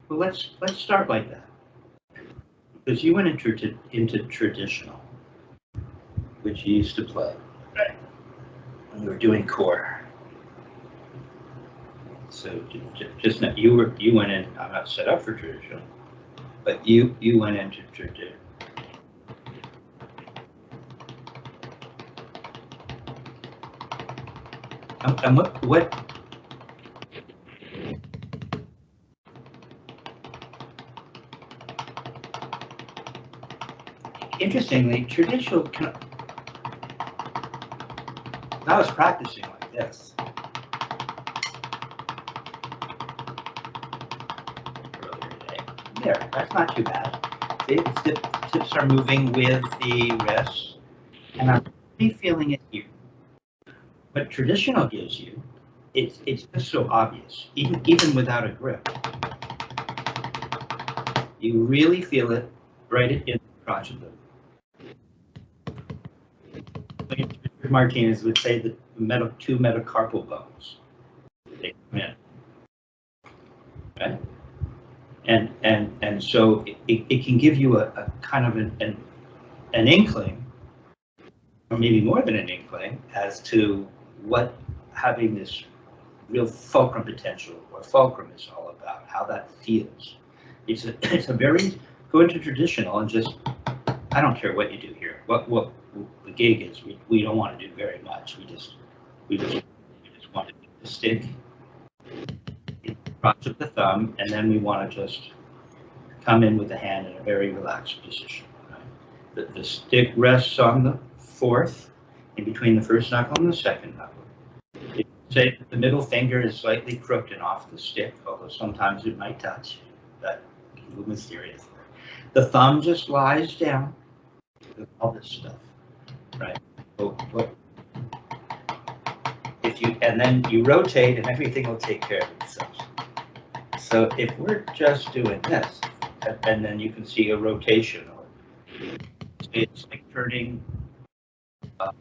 Well, let's start like that, because you went into traditional, which you used to play, right? When you were doing core. So just now, you went in. I'm not set up for traditional, but you went into traditional. And what? Interestingly, traditional. I was practicing like this earlier today. There, that's not too bad. The tips are moving with the wrists, and I'm really feeling it here. What traditional gives you, it's just so obvious, even without a grip. You really feel it right in the crotch of the. Martinez would say the two metacarpal bones. They come in, right? And so it can give you a kind of an inkling, or maybe more than an inkling, as to what having this real fulcrum potential or fulcrum is all about, how that feels. It's a very, go into traditional and just, I don't care what you do here. What the gig is, we don't want to do very much. We just want to do the stick in the crotch of the thumb, and then we want to just come in with the hand in a very relaxed position. Right? The stick rests on the fourth, in between the first knuckle and the second knuckle. Say that the middle finger is slightly crooked and off the stick, although sometimes it might touch. That can be mysterious. The thumb just lies down. All this stuff, right? So, if you and then you rotate, and everything will take care of itself. So if we're just doing this, and then you can see a rotation, or it's like turning, a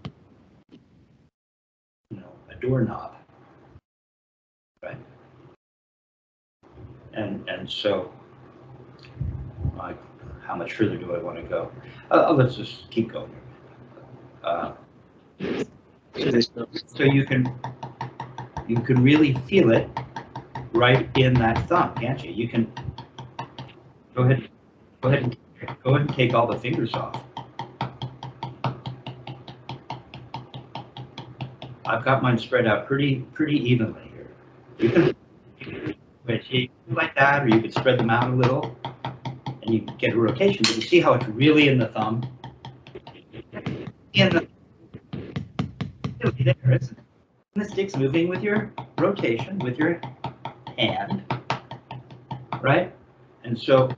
doorknob, right? And so, like, how much further do I want to go? Let's just keep going. So you can really feel it right in that thumb, can't you? You can go ahead and take all the fingers off. I've got mine spread out pretty evenly here. You can like that, or you could spread them out a little, and you get a rotation. But you see how it's really in the thumb? Really there, isn't it? And the stick's moving with your rotation, with your hand, right? And so,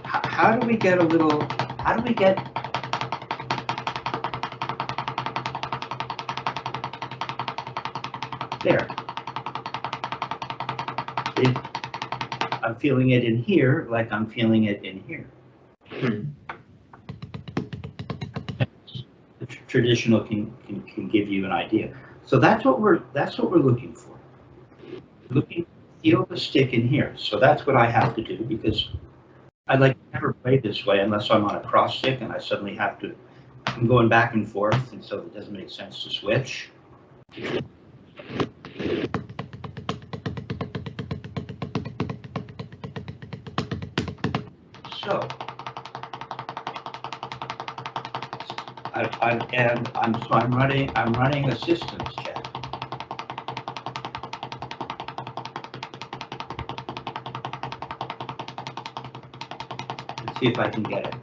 how do we get there? I'm feeling it in here, like I'm feeling it in here. The traditional can give you an idea. So that's what we're looking for. Feel the stick in here. So that's what I have to do, because I like to never play this way unless I'm on a cross stick and I suddenly have to. I'm going back and forth, and so it doesn't make sense to switch. So, I'm running a systems check. Let's see if I can get it.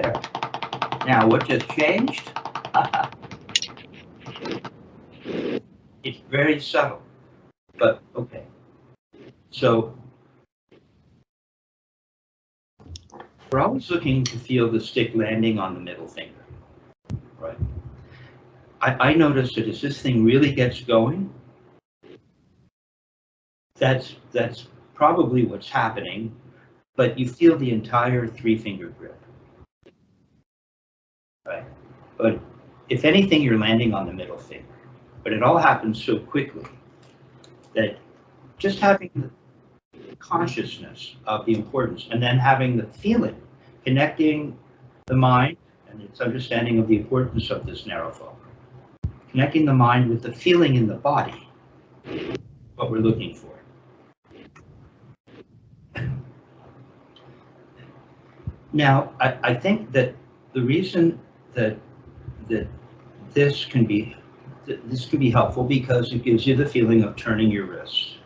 There. Now, what just changed? It's very subtle, but okay. So we're always looking to feel the stick landing on the middle finger, right? I noticed that as this thing really gets going, that's probably what's happening, but you feel the entire 3-finger grip, right? But if anything, you're landing on the middle finger. But it all happens so quickly that just having the consciousness of the importance and then having the feeling, connecting the mind and its understanding of the importance of this narrow focus, connecting the mind with the feeling in the body, what we're looking for. Now, I think that the reason that this can be helpful because it gives you the feeling of turning your wrist.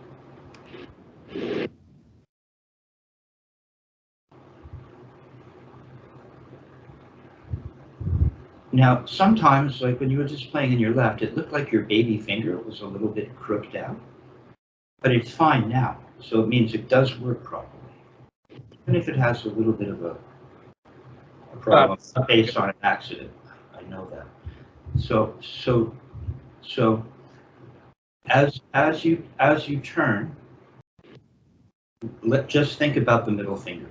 Now, sometimes, like when you were just playing in your left, it looked like your baby finger was a little bit crooked out, but it's fine now. So it means it does work properly. Even if it has a little bit of a problem based on an accident, I know that. So as you turn, just think about the middle finger.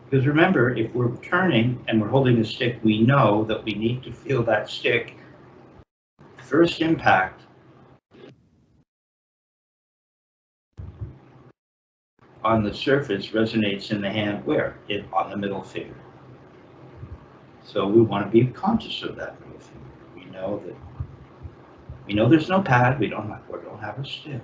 Because remember, if we're turning and we're holding a stick, we know that we need to feel that stick. First impact on the surface resonates in the hand where? On the middle finger. So we want to be conscious of that middle finger. We know there's no pad, we don't have a stick.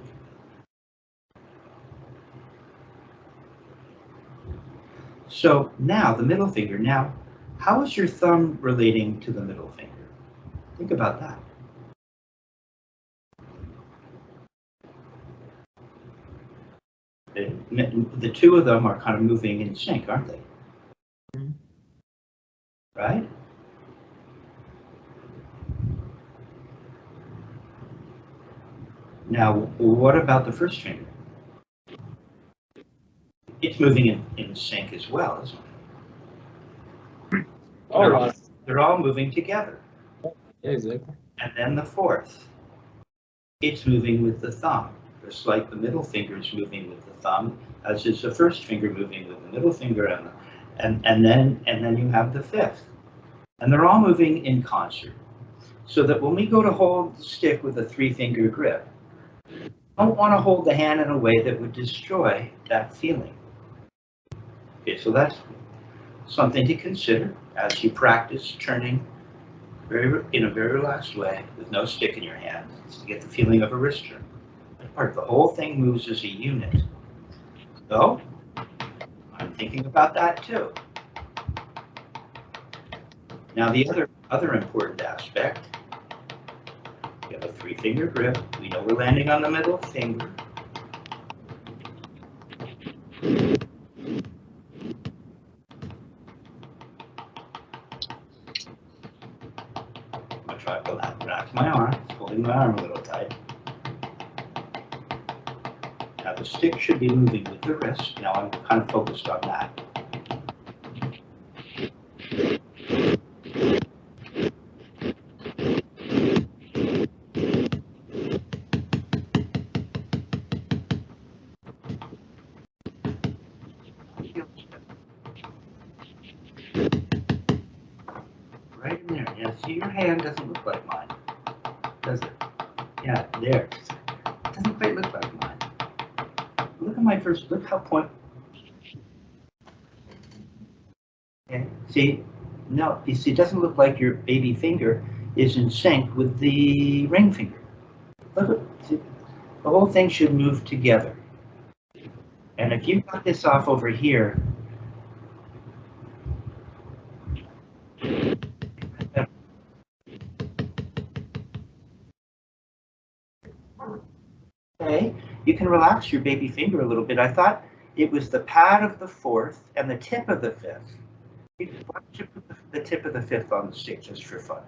So now the middle finger. Now, how is your thumb relating to the middle finger? Think about that. The two of them are kind of moving in sync, aren't they? Right? Now, what about the first finger? It's moving in sync as well, isn't it? They're all moving together. Yeah, exactly. And then the fourth, it's moving with the thumb. Just like the middle finger is moving with the thumb, as is the first finger moving with the middle finger, and then you have the fifth. And they're all moving in concert. So that when we go to hold the stick with a 3-finger grip, we don't want to hold the hand in a way that would destroy that feeling. Okay, so that's something to consider as you practice turning in a very relaxed way with no stick in your hand. It's to get the feeling of a wrist turn. The whole thing moves as a unit. So I'm thinking about that too. Now the other important aspect, we have a 3-finger grip. We know we're landing on the middle finger. I'll try to relax my arm, holding my arm a little tight. Now the stick should be moving with the wrist. Now I'm kind of focused on that. Right in there. Yeah, see, your hand doesn't look like mine, does it? Yeah, there. It doesn't quite look like mine. Look at my first, look how point. Okay, see, no, you see, it doesn't look like your baby finger is in sync with the ring finger. Look at, see, the whole thing should move together. And if you got this off over here, okay, you can relax your baby finger a little bit. I thought it was the pad of the fourth and the tip of the fifth. Why don't you put the tip of the fifth on the stick just for fun?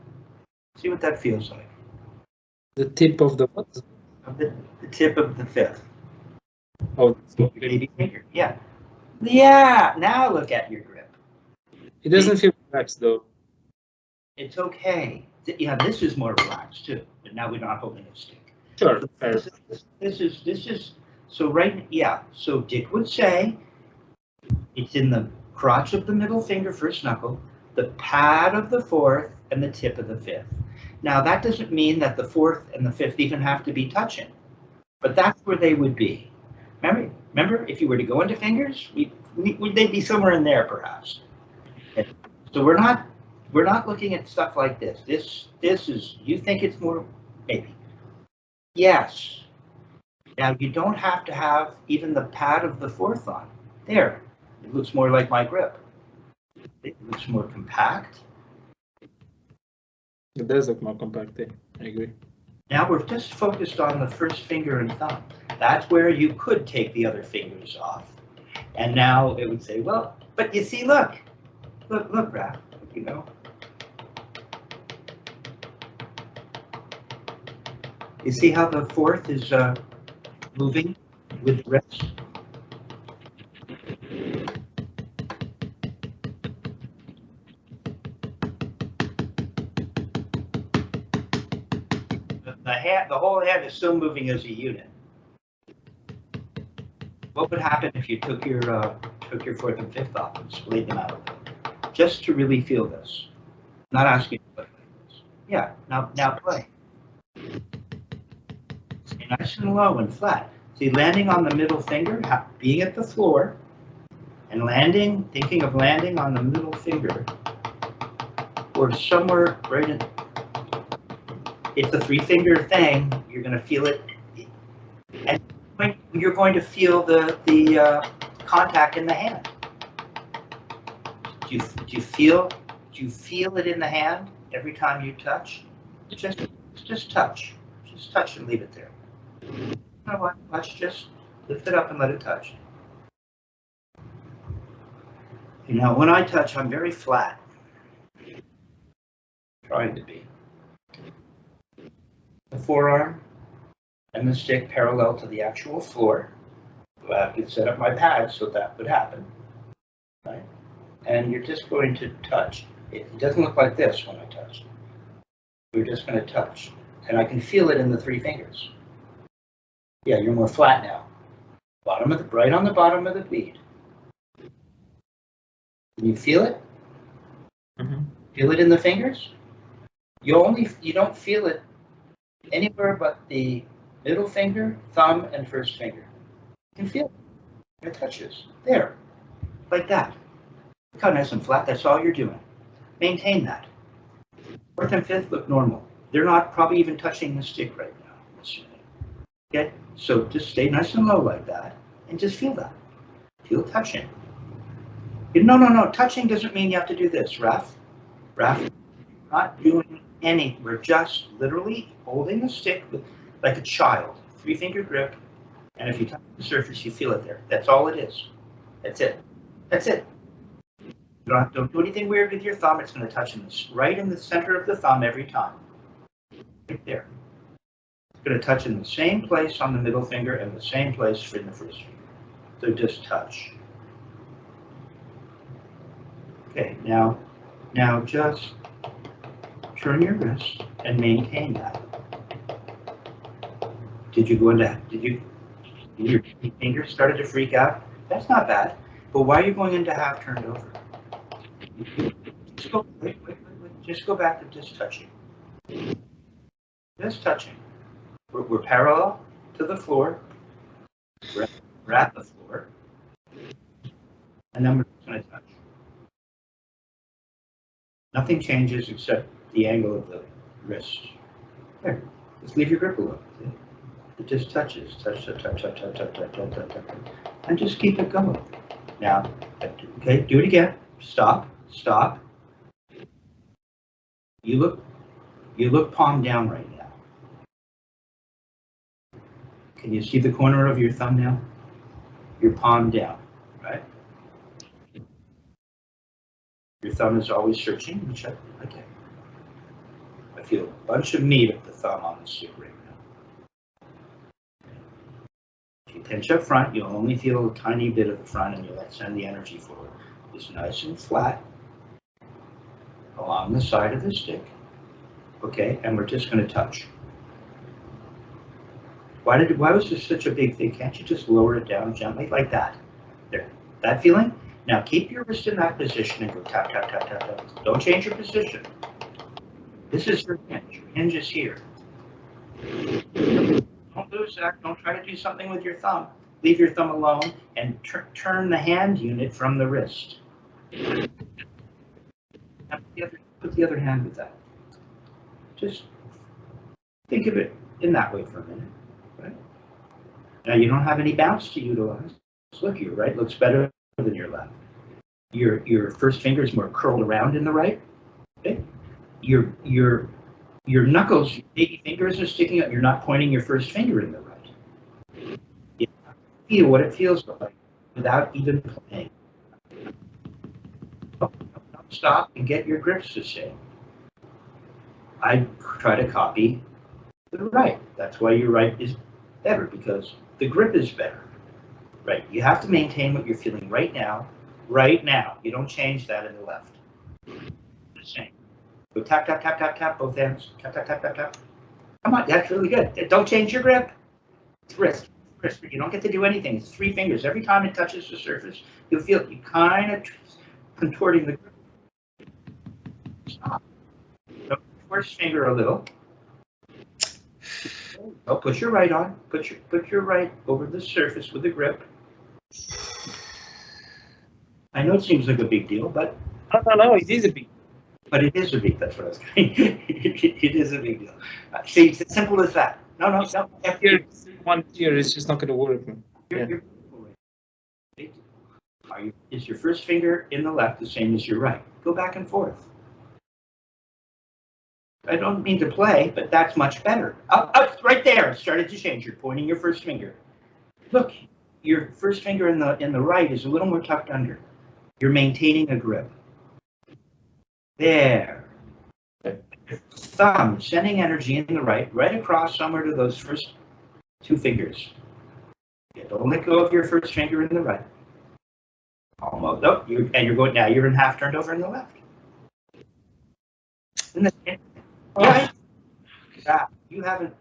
See what that feels like. The tip of the what? The tip of the fifth. Oh, Baby finger. Yeah. Yeah. Now look at your grip. it doesn't feel relaxed though. It's okay. Yeah, this is more relaxed too. But now we're not holding a stick. Sure. Fair. This is so right. Yeah. So Dick would say it's in the crotch of the middle finger, first knuckle. the pad of the fourth and the tip of the fifth. Now, that doesn't mean that the fourth and the fifth even have to be touching, but that's where they would be. Remember, if you were to go into fingers, they'd be somewhere in there, perhaps. Okay. So we're not looking at stuff like this. This is, you think it's more, maybe. Yes. Now, you don't have to have even the pad of the fourth on. There, it looks more like my grip. It looks more compact. It does look more compact, I agree. Now we're just focused on the first finger and thumb. That's where you could take the other fingers off. And now it would say, well, but you see, look, Ralph, you know. You see how the fourth is moving with the rest? The whole hand is still moving as a unit. What would happen if you took your fourth and fifth off and splayed them out a little? Just to really feel this. Not asking you to play like this. Yeah, now play. Stay nice and low and flat. See, landing on the middle finger, being at the floor, and thinking of landing on the middle finger, or somewhere right in. It's a three-finger thing. You're going to feel it, and you're going to feel the contact in the hand. Do you feel it in the hand every time you touch? Just touch. Just touch and leave it there. You know what? Let's just lift it up and let it touch. You know, when I touch, I'm very flat. Trying to be. The forearm and the stick parallel to the actual floor. So I could set up my pad so that would happen. Right? And you're just going to touch. It doesn't look like this when I touch. You're just going to touch. And I can feel it in the three fingers. Yeah, you're more flat now. Right on the bottom of the bead. Can you feel it? Mm-hmm. Feel it in the fingers? You don't feel it anywhere but the middle finger, thumb, and first finger. You can feel it. It touches. There. Like that. Look how nice and flat. That's all you're doing. Maintain that. Fourth and fifth look normal. They're not probably even touching the stick right now. Okay? So just stay nice and low like that and just feel that. Feel touching. No. Touching doesn't mean you have to do this, Raf. Not doing anything. We're just literally holding the stick like a child. Three-finger grip. And if you touch the surface, you feel it there. That's all it is. That's it. That's it. Don't do anything weird with your thumb. It's going to touch right in the center of the thumb every time. Right there. It's going to touch in the same place on the middle finger and the same place in the first finger. So just touch. Okay, now just turn your wrist and maintain that. Your fingers started to freak out? That's not bad. But why are you going into half turned over? Just go back to just touching. Just touching. We're parallel to the floor. We're at the floor. And then we're just going to touch. Nothing changes except the angle of the wrist. There. Just leave your grip alone. It just touches. Touch. And just keep it going. Now, okay, do it again. Stop. You look palm down right now. Can you see the corner of your thumb now? Your palm down, right? Your thumb is always searching. Check. Okay. I feel a bunch of meat of the thumb on the stick right now. If you pinch up front, you'll only feel a tiny bit of the front and you'll send the energy forward. It's nice and flat along the side of the stick. Okay, and we're just going to touch. Why was this such a big thing? Can't you just lower it down gently like that? There. That feeling? Now keep your wrist in that position and go tap, tap, tap, tap, tap. Don't change your position. This is your hinge. Your hinge is here. Don't lose that. Don't try to do something with your thumb. Leave your thumb alone and turn the hand unit from the wrist. Now put the other hand with that. Just think of it in that way for a minute. Right? Now you don't have any bounce to utilize. Look, your right looks better than your left. Your first finger is more curled around in the right. Okay? Your knuckles, your baby fingers are sticking up. You're not pointing your first finger in the right. You feel what it feels like without even playing. Stop and get your grips the same. I try to copy the right. That's why your right is better, because the grip is better. Right. You have to maintain what you're feeling right now. Right now. You don't change that in the left. The same. Go tap, tap, tap, tap, tap, both ends. Tap, tap, tap, tap, tap. Come on, that's really good. Don't change your grip. It's wrist. Wrist. You don't get to do anything. It's 3 fingers. Every time it touches the surface, you'll feel you kind of contorting the grip. Stop. So first finger a little. Oh, put your right on. Put your right over the surface with the grip. I know it seems like a big deal, but no, it is a big. But it is a big. That's what I was saying. It is a big deal. See, it's as simple as that. No. If you're one here, it's just not going to work. Is your first finger in the left the same as your right? Go back and forth. I don't mean to play, but that's much better. Up, right there. Started to change. You're pointing your first finger. Look, your first finger in the right is a little more tucked under. You're maintaining a grip. There. Thumb sending energy in the right across somewhere to those first 2 fingers. Yeah, don't let go of your first finger in the right. Almost. Oh, you're going now. You're in half turned over in the left. Yeah, you haven't.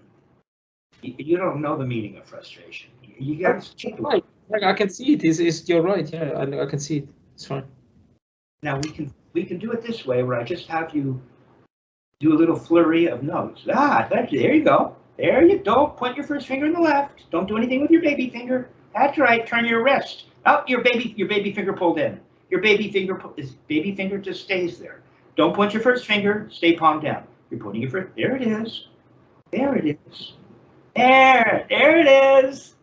You don't know the meaning of frustration. You got to check it. Right. I can see it. You're right. Yeah, I can see it. It's fine. Now we can do it this way, where I just have you do a little flurry of notes. There you go. There you don't put your first finger in the left. Don't do anything with your baby finger. That's right. Turn your wrist. Oh, your baby finger pulled in. Your baby finger just stays there. Don't point your first finger. Stay palm down. You're putting your first. There it is. There it is. There it is.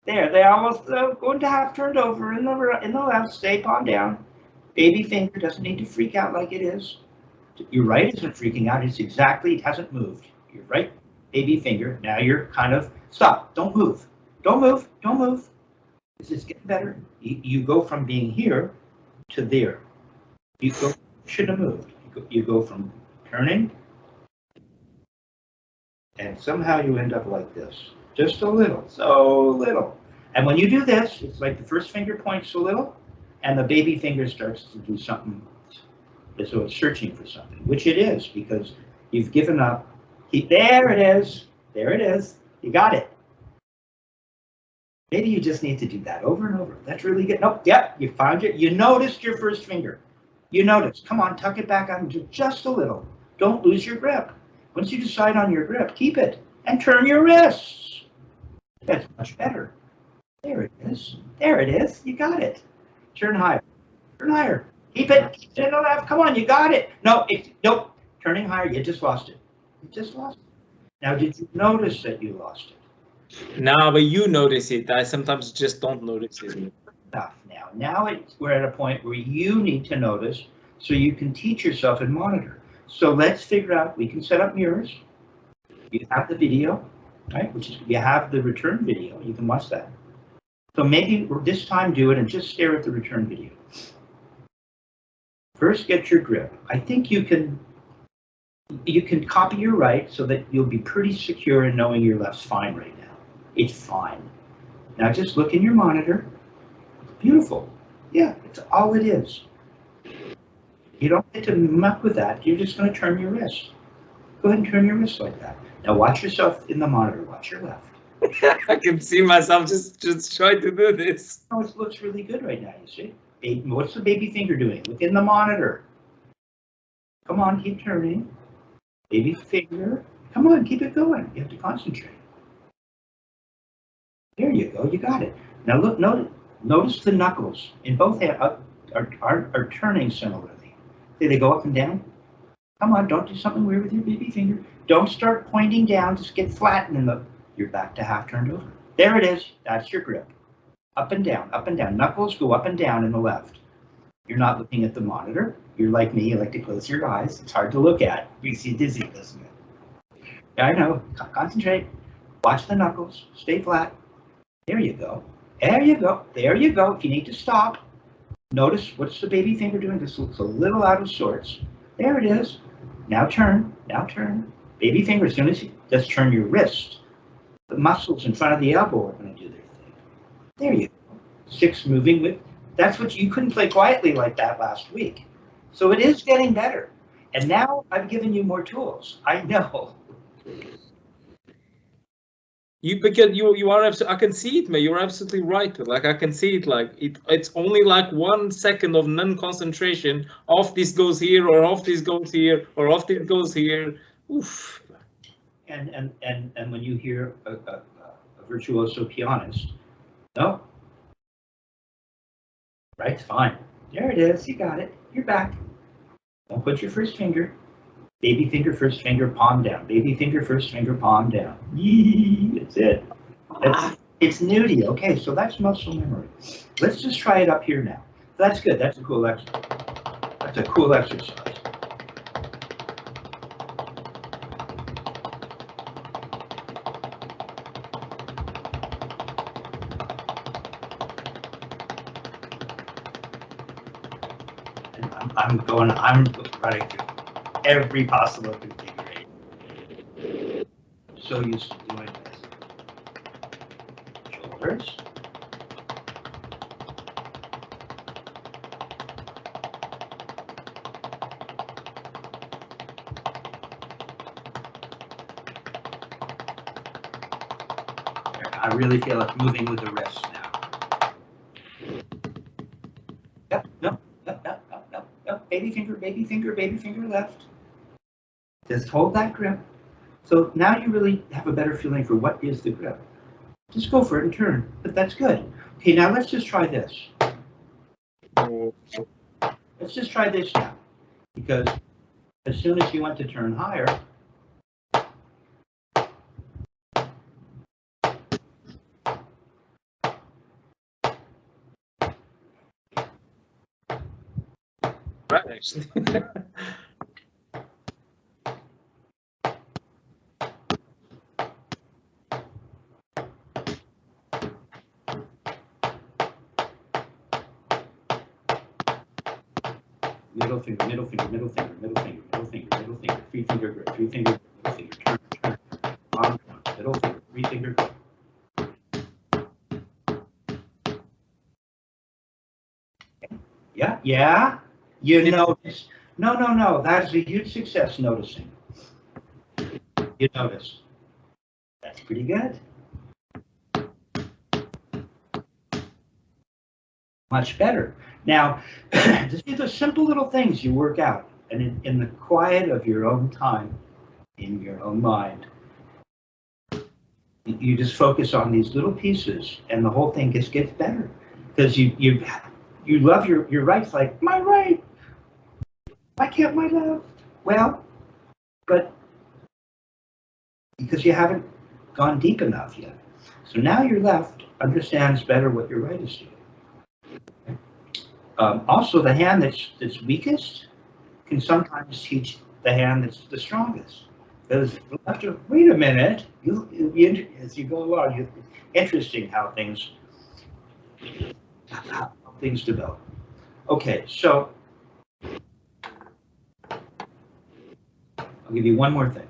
There, they almost going to half turned over in the left. Stay palm down. Baby finger doesn't need to freak out like it is. Your right isn't freaking out. It hasn't moved. Your right baby finger. Now you're kind of stop. Don't move. Don't move. Don't move. This is getting better. You go from being here to there. Shouldn't have moved. You go from turning, and somehow you end up like this. Just a little, so little. And when you do this, it's like the first finger points a little, and the baby finger starts to do something. So it's searching for something, which it is, because you've given up. There it is. There it is. You got it. Maybe you just need to do that over and over. That's really good. Nope. Yep. You found it. You noticed your first finger. You noticed. Come on, tuck it back on just a little. Don't lose your grip. Once you decide on your grip, keep it and turn your wrists. That's much better. There it is. There it is. You got it. Turn higher. Turn higher. Keep it. Keep it in the left. Come on, you got it. No, nope. Turning higher. You just lost it. You just lost it. Now, did you notice that you lost it? No, but you notice it. I sometimes just don't notice it. Enough now. Now we're at a point where you need to notice so you can teach yourself and monitor. So let's figure out, we can set up mirrors. You have the video, right? Which is, you have the return video. You can watch that. So maybe this time do it and just stare at the return video. First, get your grip. I think you can copy your right so that you'll be pretty secure in knowing your left's fine right now. It's fine. Now just look in your monitor. Beautiful. Yeah, it's all it is. You don't get to muck with that. You're just going to turn your wrist. Go ahead and turn your wrist like that. Now watch yourself in the monitor. Watch your left. I can see myself just trying to do this. Oh, it looks really good right now, you see? What's the baby finger doing? Look in the monitor. Come on, keep turning. Baby finger. Come on, keep it going. You have to concentrate. There you go. You got it. Now look. Notice the knuckles in both hands are turning similarly. See, they go up and down. Come on, don't do something weird with your baby finger. Don't start pointing down. Just get flattened and you're back to half turned over. There it is. That's your grip. Up and down, up and down. Knuckles go up and down in the left. You're not looking at the monitor. You're like me. You like to close your eyes. It's hard to look at. You see dizzy, doesn't it? Yeah, I know. Concentrate. Watch the knuckles. Stay flat. There you go. There you go. There you go. If you need to stop, notice what's the baby finger doing. This looks a little out of sorts. There it is. Now turn. Now turn. Baby finger, as soon as you just turn your wrist, the muscles in front of the elbow are going to do their thing. There you go. 6 moving with. That's what you couldn't play quietly like that last week. So it is getting better. And now I've given you more tools. I know. Because you are I can see it, man. You're absolutely right. Like I can see it. Like it's only like 1 second of non-concentration. Off this goes here, or off this goes here, or off this goes here. Oof. And when you hear a virtuoso pianist, no, right, fine. There it is. You got it. You're back. Don't put your first finger. Baby finger, first finger, palm down. Baby finger, first finger, palm down. Yee, that's it. It's new to you. Okay, so that's muscle memory. Let's just try it up here now. That's good. That's a cool exercise. That's a cool exercise. And I'm running through every possible configuration. So used to doing this. Shoulders. I really feel like moving with the wrist now. Yep, no. Baby finger, baby finger, baby finger left. Just hold that grip. So now you really have a better feeling for what is the grip. Just go for it and turn, but that's good. Okay, now let's just try this. Let's just try this now, because as soon as you want to turn higher, Right, actually. middle finger, middle finger, middle finger, middle finger, middle finger, middle finger, 3 finger grip, 3 finger grip, middle finger, turn, arm, middle finger, 3 finger grip. Yeah. You notice. No. That is a huge success, noticing. You notice. That's pretty good. Much better. Now, these are simple little things you work out, and in the quiet of your own time, in your own mind, you just focus on these little pieces, and the whole thing just gets better. Because you love your right's like, my right. Why can't my left? Well, but because you haven't gone deep enough yet. So now your left understands better what your right is doing. Also, the hand that's weakest can sometimes teach the hand that's the strongest. Because after, wait a minute, as you go along, it's interesting how things develop. Okay, so I'll give you one more thing.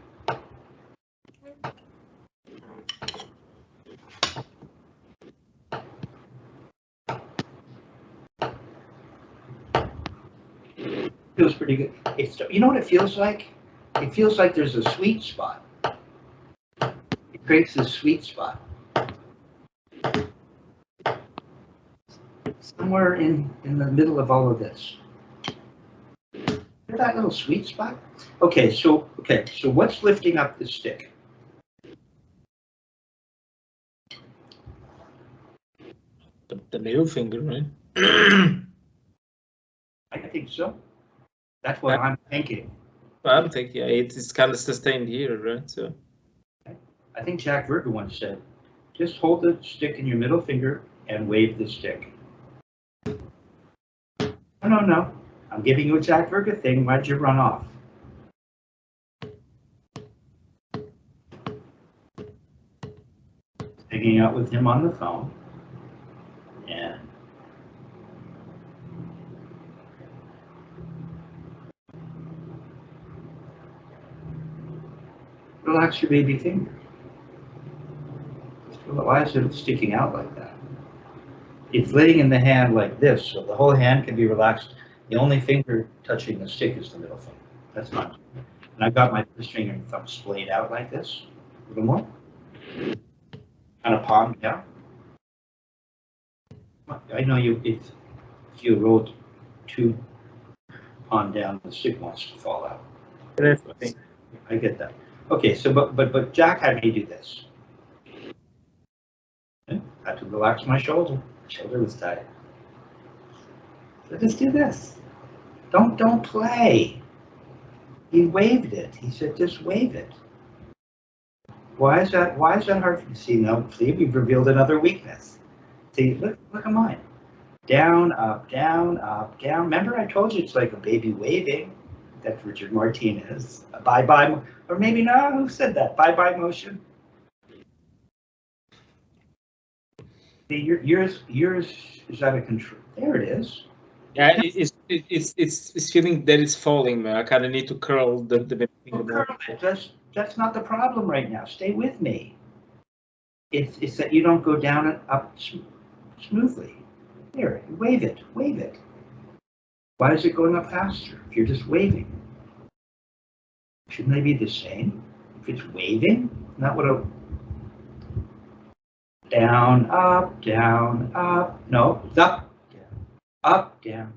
Feels pretty good. You know what it feels like? It feels like there's a sweet spot. It creates this sweet spot. Somewhere in the middle of all of this. That little sweet spot. Okay, so what's lifting up the stick? The middle finger, right? I think so. That's what I'm thinking. I'm thinking, yeah, it's kind of sustained here, right? So I think Jack Verga once said, just hold the stick in your middle finger and wave the stick. No. I'm giving you a Jack Verga thing. Why'd you run off? Hanging out with him on the phone. And relax your baby finger. Why is it sticking out like that? It's laying in the hand like this, so the whole hand can be relaxed. The only finger touching the stick is the middle finger. That's not. And I've got my first finger and thumb splayed out like this. A little more. Kind of palm down. I know you. If you roll too palm down, the stick wants to fall out. I get that. Okay, so but Jack had me do this. I had to relax my shoulder. My shoulder was tight. So just do this. Don't play. He waved it. He said, just wave it. Why is that hard for you? See, now, we've revealed another weakness. See, look at mine. Down, up, down, up, down. Remember I told you it's like a baby waving. That's Richard Martinez. A bye-bye, or maybe not, who said that? Bye-bye motion? See, yours is out of control. There it is. Yeah, it's feeling that it's falling, man. I kind of need to curl the middle finger. Curl it. That's not the problem right now. Stay with me. It's that you don't go down and up smoothly. Here, wave it. Why is it going up faster if you're just waving? Shouldn't they be the same? If it's waving, not what a down, up, no, it's up, down,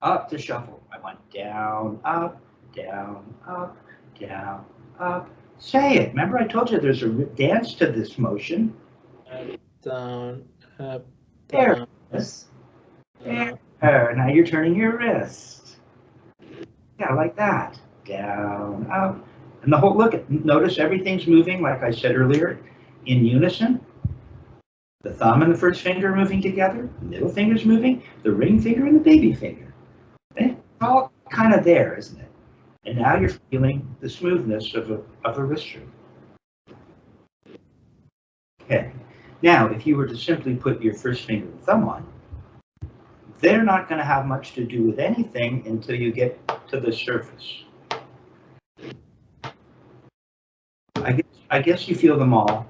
up to shuffle. I want down, up, down, up, down, up. Say it. Remember I told you there's a dance to this motion. Down, up, there down, it is. There. Now you're turning your wrist. Yeah, like that. Down, up. And the whole, notice everything's moving, like I said earlier, in unison. The thumb and the first finger are moving together. The middle finger's moving. The ring finger and the baby finger. It's all kind of there, isn't it? And now you're feeling the smoothness of a wrist root. Okay. Now, if you were to simply put your first finger and thumb on, they're not going to have much to do with anything until you get to the surface. I guess you feel them all.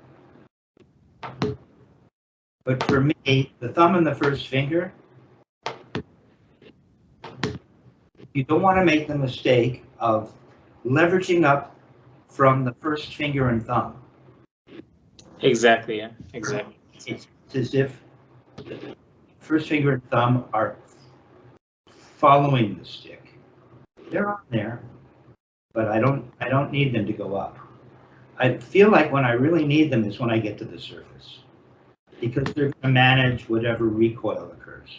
But for me, the thumb and the first finger, you don't want to make the mistake of leveraging up from the first finger and thumb. Exactly, yeah, exactly. It's as if the first finger and thumb are following the stick. They're on there, but I don't need them to go up. I feel like when I really need them is when I get to the surface, because they're going to manage whatever recoil occurs.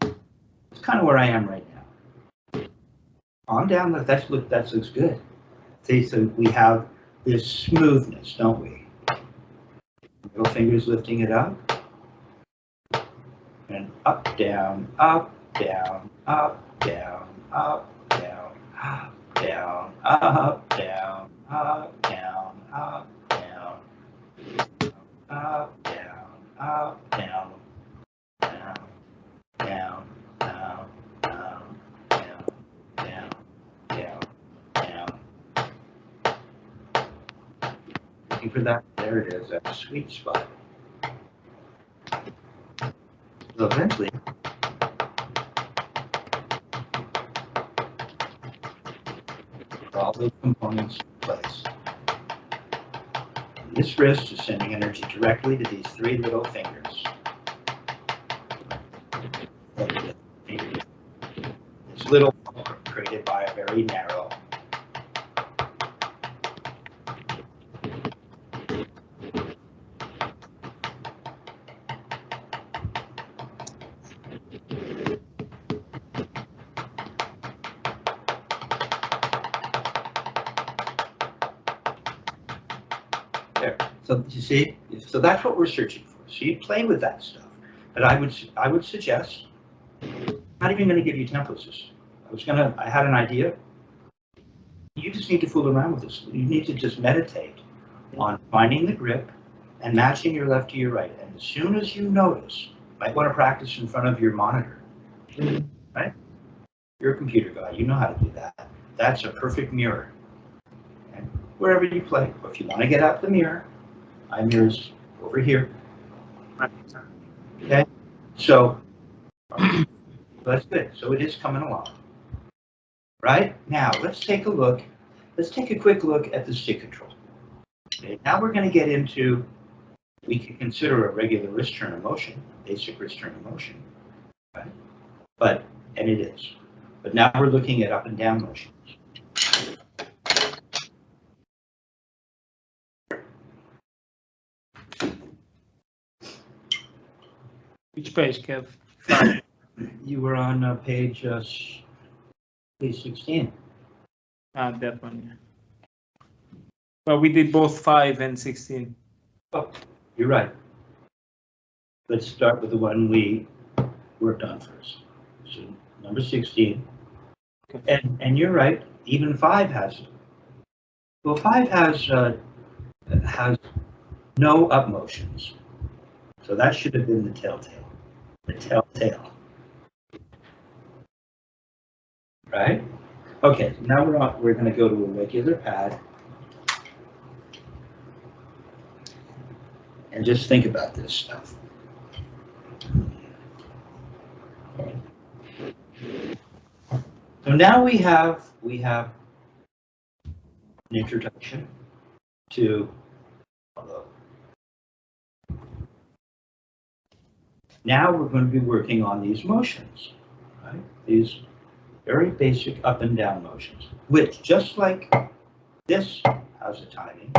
It's kind of where I am right now. Calm down. That looks good. See, so we have this smoothness, don't we? Middle finger's lifting it up, and up, down, up, down, up, down, up, down, up, down, up, down, up, down, up, down, up, down, up, down, down, down, down, down, down, down, down. Looking for that? There it is, that sweet spot. So eventually, all those components in place. And this wrist is sending energy directly to these three little fingers. little created by a very narrow. There. So you see, so that's what we're searching for. So you play with that stuff. But I would suggest, I'm not even going to give you templates. I had an idea. You just need to fool around with this. You need to just meditate on finding the grip and matching your left to your right. And as soon as you notice, you might want to practice in front of your monitor, right? You're a computer guy. You know how to do that. That's a perfect mirror. And wherever you play, or if you want to get out the mirror, my mirror's over here. Okay, so that's good. So it is coming along. Right? Now, let's take a quick look at the stick control. Okay, now we're going to get into, we can consider a regular wrist turn of motion, basic wrist turn of motion, right? And it is. But now we're looking at up and down motions. Which page, Kev? You were on page 16. That one, yeah. Well, we did both 5 and 16. Oh, you're right. Let's start with the one we worked on first. So number 16. Okay. And you're right, even 5 has, well, 5 has no up motions. So that should have been the telltale. The telltale. Right? Okay, now we're going to go to a regular pad. And just think about this stuff. So now we have an introduction to, now we're going to be working on these motions, right? These very basic up and down motions, which just like this has a timing.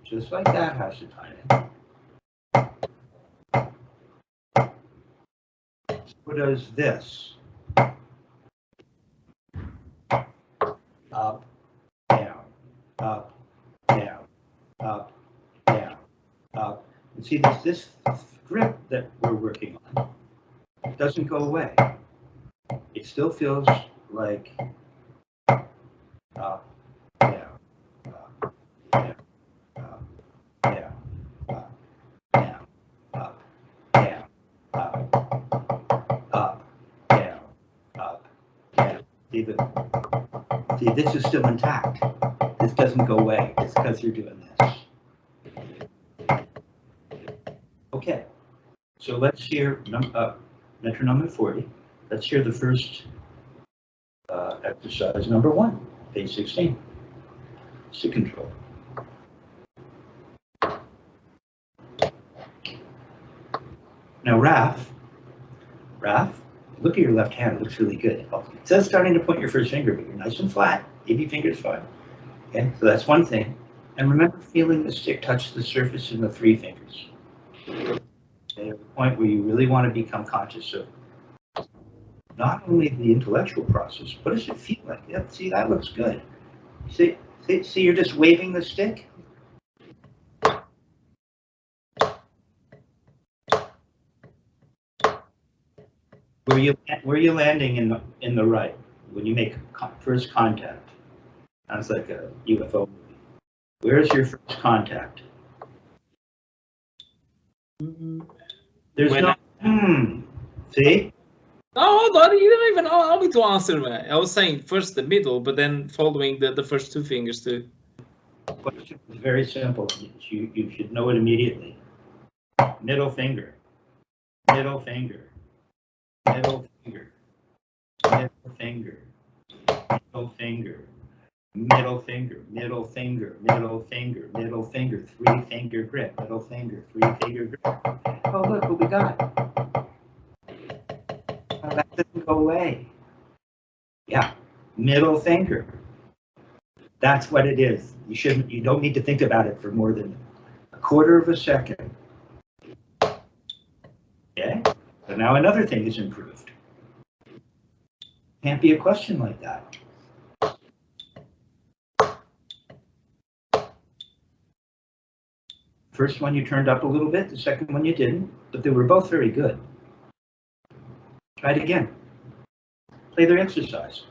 Just like that has a timing. So does this. Up, down, up, down, up, down, up. And see this grip that we're working on doesn't go away. It still feels like up, down, up, down, up, down, up, down, up, down, up, up, down, up, down. See, this is still intact. This doesn't go away. It's because you're doing this. Okay, so let's hear metronome at 40. Let's hear the first exercise number 1, page 16. Stick control. Now, Raph, look at your left hand. It looks really good. It says starting to point your first finger, but you're nice and flat. Baby finger's fine. Okay, so that's one thing. And remember feeling the stick touch the surface in the 3 fingers. Okay, at the point where you really want to become conscious of not only the intellectual process, what does it feel like? Yeah, see, that looks good. See, you're just waving the stick. Where you landing in the right when you make first contact? Sounds like a UFO movie. Where's your first contact? There's no. See? Oh, hold on, you didn't even allow me to answer, man. I was saying first the middle, but then following the first 2 fingers too. The question is very simple. You should know it immediately. Middle finger. Middle finger. Middle finger. Middle finger. Middle finger. middle finger, middle finger, middle finger, middle finger, 3-finger grip, middle finger, 3-finger grip. Oh, look what we got. Oh, that doesn't go away. Yeah, middle finger. That's what it is. You don't need to think about it for more than a quarter of a second. Okay, so now another thing is improved. Can't be a question like that. First one you turned up a little bit, the second one you didn't, but they were both very good. Try it again. Play their exercise.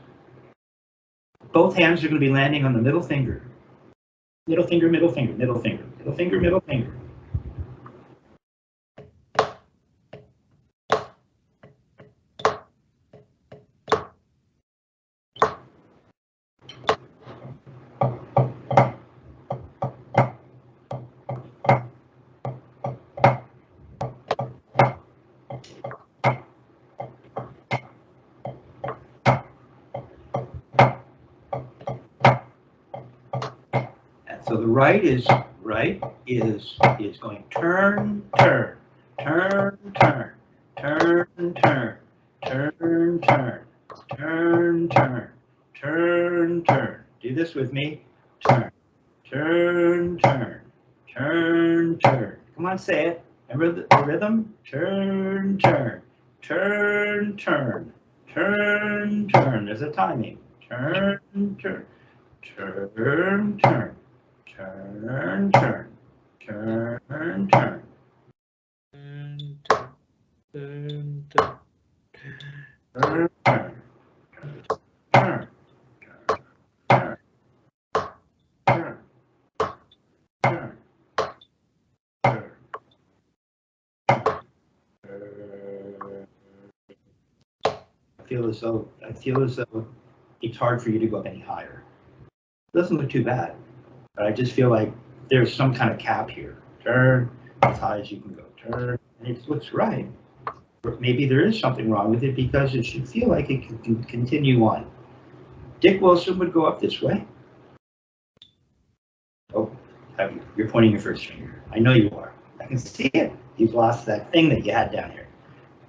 Both hands are going to be landing on the middle finger. Middle finger, middle finger, middle finger, middle finger, middle finger. So the right is going turn, turn, turn, turn, turn, turn, turn, turn, turn, turn, turn, turn. Do this with me. Turn, turn, turn, turn, turn. Come on, say it. Remember the rhythm? Turn, turn, turn, turn, turn, turn. There's a timing. Turn, turn, turn, turn. Turn, turn, turn, turn. Turn, turn, turn. Turn, turn, turn, turn, turn, turn, turn. I feel as though it's hard for you to go up any higher. It doesn't look too bad, but I just feel like there's some kind of cap here. Turn as high as you can go. Turn, and it looks right. Or maybe there is something wrong with it because it should feel like it can continue on. Dick Wilson would go up this way. Oh, you're pointing your first finger. I know you are. I can see it. You've lost that thing that you had down here.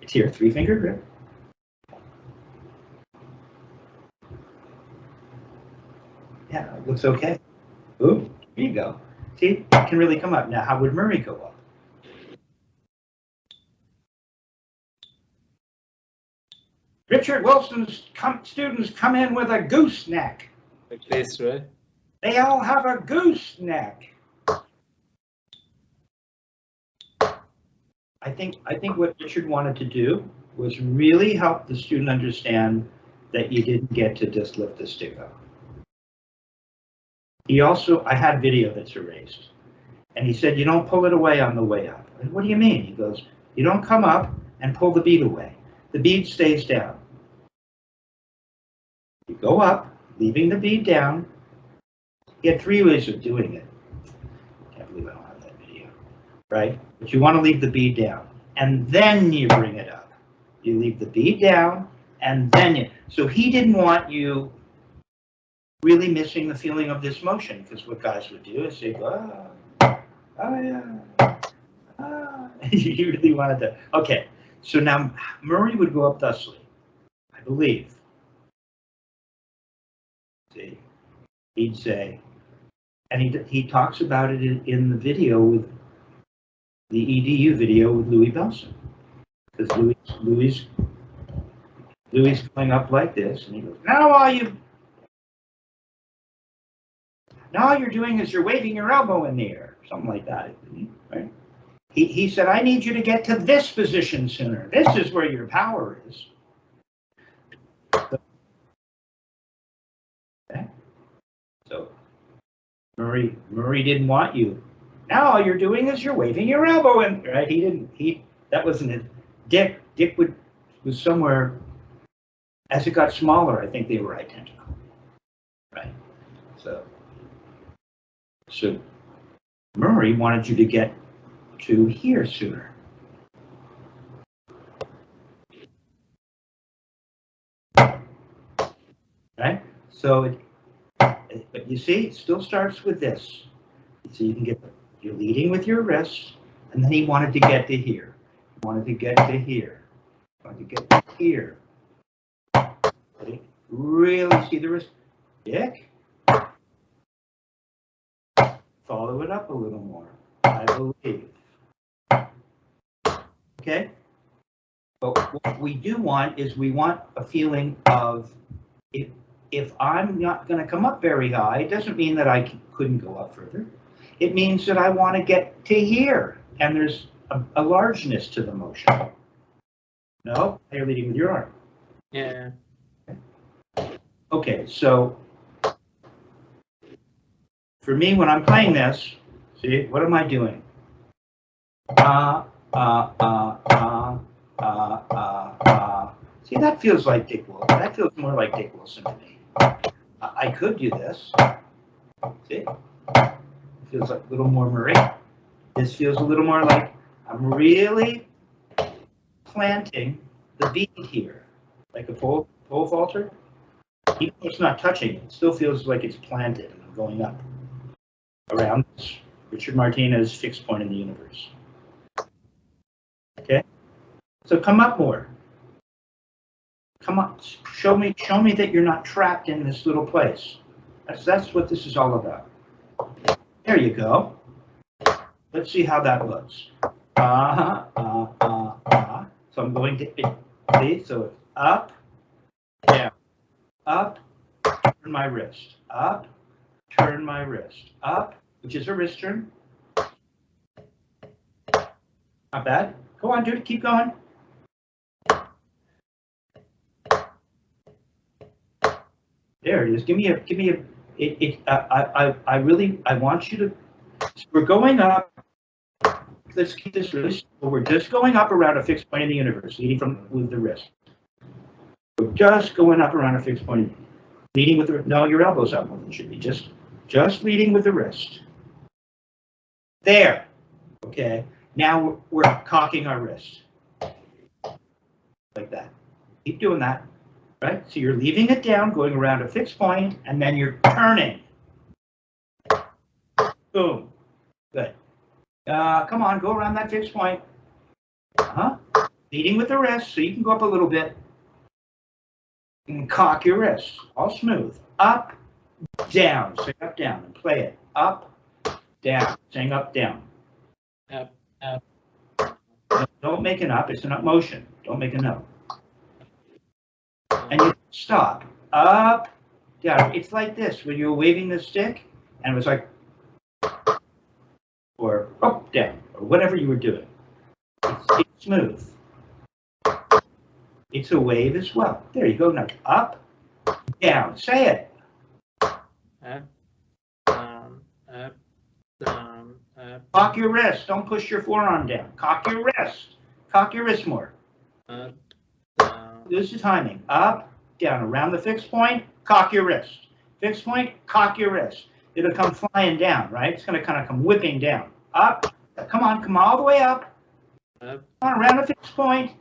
It's here, 3-finger grip. Yeah, it looks okay. Ooh, here you go. See, it can really come up. Now, how would Murray go up? Richard Wilson's students come in with a gooseneck. Like this, right? They all have a gooseneck. I think what Richard wanted to do was really help the student understand that you didn't get to just lift the stick up. I had video that's erased, and he said, you don't pull it away on the way up. I said, what do you mean? He goes, you don't come up and pull the bead away. The bead stays down. You go up, leaving the bead down. He had 3 ways of doing it. Can't believe I don't have that video, right? But you want to leave the bead down, and then you bring it up. You leave the bead down, and then so he didn't want you really missing the feeling of this motion, because what guys would do is say, oh yeah, you really wanted to. Okay, so now Murray would go up thusly, I believe. See, he'd say, and he talks about it in the video with the EDU video with Louis Belson, because Louis going up like this, and he goes, now all you're doing is you're waving your elbow in the air, something like that, right? He said, I need you to get to this position sooner. This is where your power is. Okay. So Murray didn't want you. Now all you're doing is you're waving your elbow in, right? That wasn't it. Dick was somewhere, as it got smaller, I think they were identical, right? So Murray wanted you to get to here sooner. Right? So But you see, it still starts with this. So you can get, you're leading with your wrist, and then he wanted to get to here. He wanted to get to here. He wanted to get to here. Really see the wrist. Dick? Follow it up a little more, I believe. Okay? But what we do want is we want a feeling of, if I'm not going to come up very high, it doesn't mean that I couldn't go up further. It means that I want to get to here, and there's a largeness to the motion. No? You're leading with your arm. Yeah. Okay, so for me, when I'm playing this, see, what am I doing? See, that feels like Dick Wilson. That feels more like Dick Wilson to me. I could do this. See? It feels like a little more Murray. This feels a little more like I'm really planting the beat here, like a pole vaulter. Even though it's not touching it, still feels like it's planted and I'm going up around this Richard Martinez fixed point in the universe. Okay, so come up more. Come on, show me that you're not trapped in this little place. That's what this is all about. There you go. Let's see how that looks. So I'm going to see, so it's up, down, up, turn my wrist, up, turn my wrist, up, which is a wrist turn. Not bad. Go on, dude, keep going. There it is. Give me a. I want you to. So we're going up. Let's keep this really slow. We're just going up around a fixed point in the universe, leading with the wrist. We're just going up around a fixed point, leading with the. No, your elbows up. It should be just leading with the wrist. There. Okay. Now we're cocking our wrist like that. Keep doing that. Right? So you're leaving it down, going around a fixed point, and then you're turning. Boom. Good. Come on, go around that fixed point. Leading with the wrist, so you can go up a little bit. And cock your wrist. All smooth. Up, down. Say up, down, and play it. Up, down. Saying up, down. Up. Don't make an up. It's an up motion. Don't make a no. And you stop, up, down. It's like this, when you were waving the stick, and it was like, or up, down, or whatever you were doing. It's smooth. It's a wave as well. There you go, now up, down, say it. Up, down, up, down, up. Cock your wrist, don't push your forearm down. Cock your wrist more. Up. Lose the timing. Up, down, around the fixed point, cock your wrist. Fixed point, cock your wrist. It'll come flying down, right? It's going to kind of come whipping down. Up, come on all the way up. Come on, around the fixed point.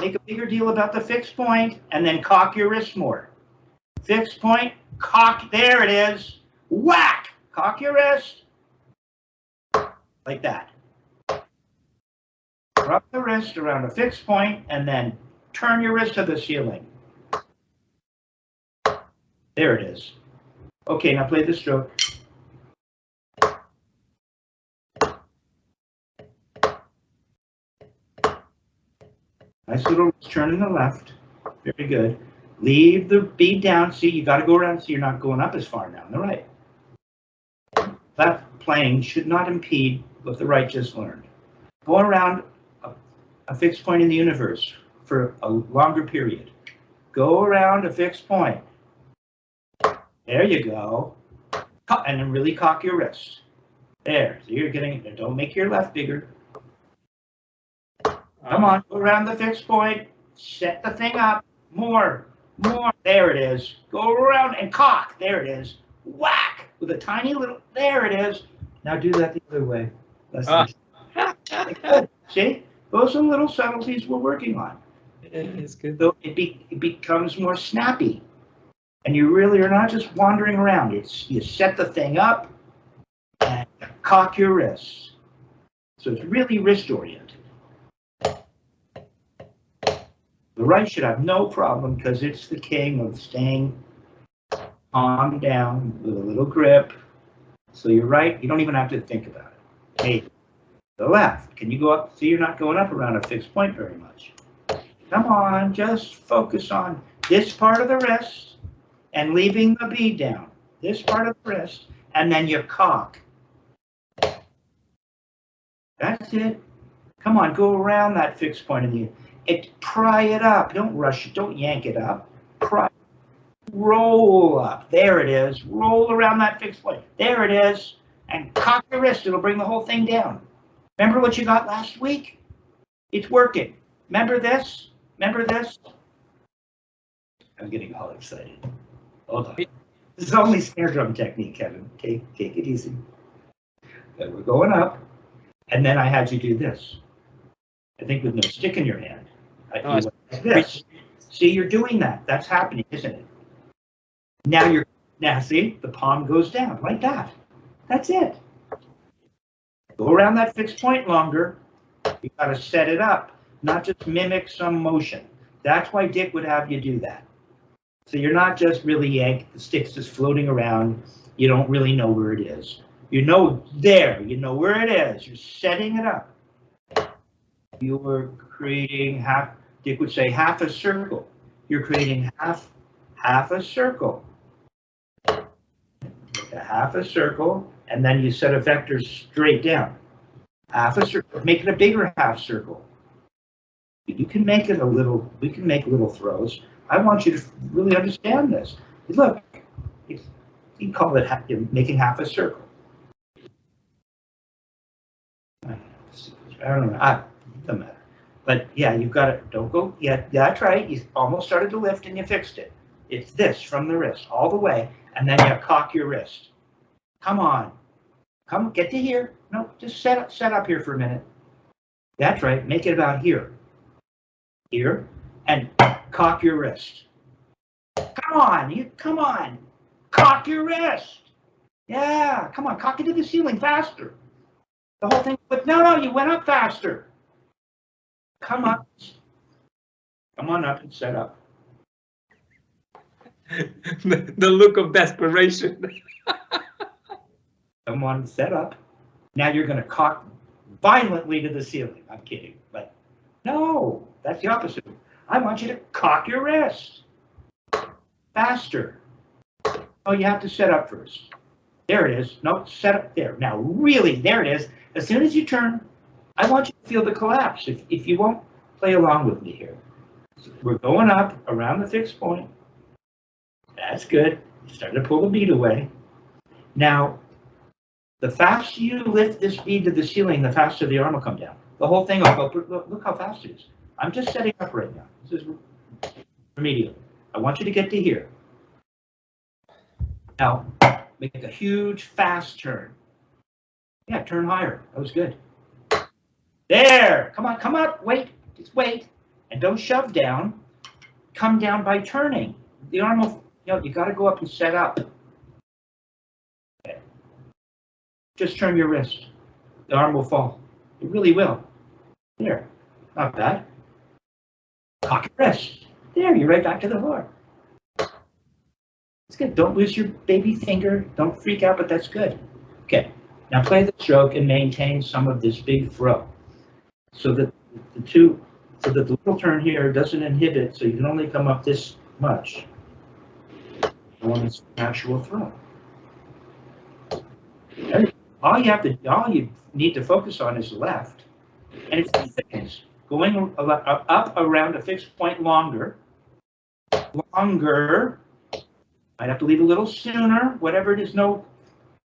Make a bigger deal about the fixed point, and then cock your wrist more. Fixed point, cock, there it is. Whack! Cock your wrist. Like that. Rub the wrist around a fixed point, and then turn your wrist to the ceiling. There it is. Okay, now play the stroke. Nice little turn in the left. Very good. Leave the bead down. See, you got to go around so you're not going up as far now on the right. Left playing should not impede what the right just learned. Go around a fixed point in the universe for a longer period. Go around a fixed point. There you go. And then really cock your wrist. There. So you're getting it there. Don't make your left bigger. Come on. Go around the fixed point. Set the thing up. More. There it is. Go around and cock. There it is. Whack. With a tiny little. There it is. Now do that the other way. See? Those are little subtleties we're working on. It's good. So it becomes more snappy. And you really are not just wandering around. You set the thing up and cock your wrists. So it's really wrist oriented. The right should have no problem because it's the king of staying calm down with a little grip. So you're right, you don't even have to think about it. Hey, the left, can you go up? See, you're not going up around a fixed point very much. Come on, just focus on this part of the wrist and leaving the bead down. This part of the wrist, and then you cock. That's it. Come on, go around that fixed point and pry it up. Don't rush it. Don't yank it up. Pry. Roll up. There it is. Roll around that fixed point. There it is. And cock your wrist. It'll bring the whole thing down. Remember what you got last week? It's working. Remember this? Remember this? I'm getting all excited. Hold on. This is only snare drum technique, Kevin. Take it easy. Okay, we're going up. And then I had you do this. I think with no stick in your hand. Like this. See, you're doing that. That's happening, isn't it? Now see, the palm goes down like that. That's it. Go around that fixed point longer. You got to set it up, not just mimic some motion. That's why Dick would have you do that. So you're not just really yank, the stick's just floating around. You don't really know where it is. You know there, you know where it is. You're setting it up. You're creating Dick would say half a circle. You're creating half a circle. Half a circle, and then you set a vector straight down. Half a circle, make it a bigger half circle. You can make it a little, we can make little throws. I want you to really understand this. Look, you can call it making half a circle. I don't know, it doesn't matter. But yeah, you've got it, don't go, yeah, that's right. You almost started to lift and you fixed it. It's this from the wrist all the way, and then you cock your wrist. Come on, come get to here. No, just set up here for a minute. That's right, make it about here. Here, and cock your wrist. Come on, cock your wrist. Yeah, come on, cock it to the ceiling faster. The whole thing, but no, you went up faster. Come on up and set up. The look of desperation. Come on, set up. Now you're going to cock violently to the ceiling. I'm kidding, but no, that's the opposite. I want you to cock your wrist faster. Oh, you have to set up first. There it is. No, set up there. Now, really, there it is. As soon as you turn, I want you to feel the collapse. If you won't play along with me here. So we're going up around the fixed point. That's good. Starting to pull the bead away. Now, the faster you lift this bead to the ceiling, the faster the arm will come down. The whole thing will go, look how fast it is. I'm just setting up right now. This is remedial. I want you to get to here. Now, make a huge, fast turn. Yeah, turn higher. That was good. There. Come on, come up. Wait. Just wait. And don't shove down. Come down by turning. The arm will, you got to go up and set up. Okay. Just turn your wrist. The arm will fall. It really will. There. Not bad. Cock your wrist. There, you're right back to the floor. It's good. Don't lose your baby finger. Don't freak out, but that's good. Okay. Now play the stroke and maintain some of this big throw. So that the little turn here doesn't inhibit, so you can only come up this much. When it's an actual throw. All you need to focus on is the left. And it's 2 things. Going up around a fixed point longer. Might have to leave a little sooner, whatever it is, no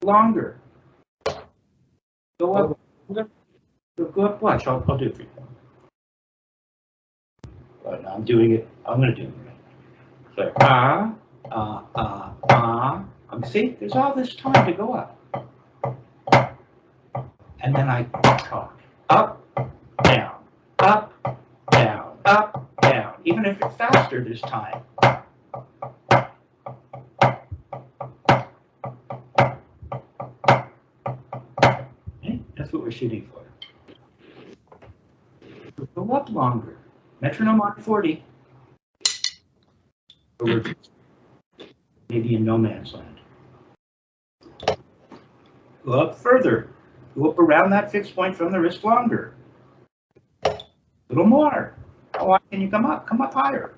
longer. Go up. Go up, watch, I'll do it for you. But I'm doing it, I'm going to do it right. So, see, there's all this time to go up. And then I talk. Up, down, up, down, up, down. Even if it's faster this time. That's what we're shooting for. Go up longer. Metronome on 40. Or we're maybe in no man's land. Go up further. Go up around that fixed point from the wrist longer. A little more. How high can you come up? Come up higher.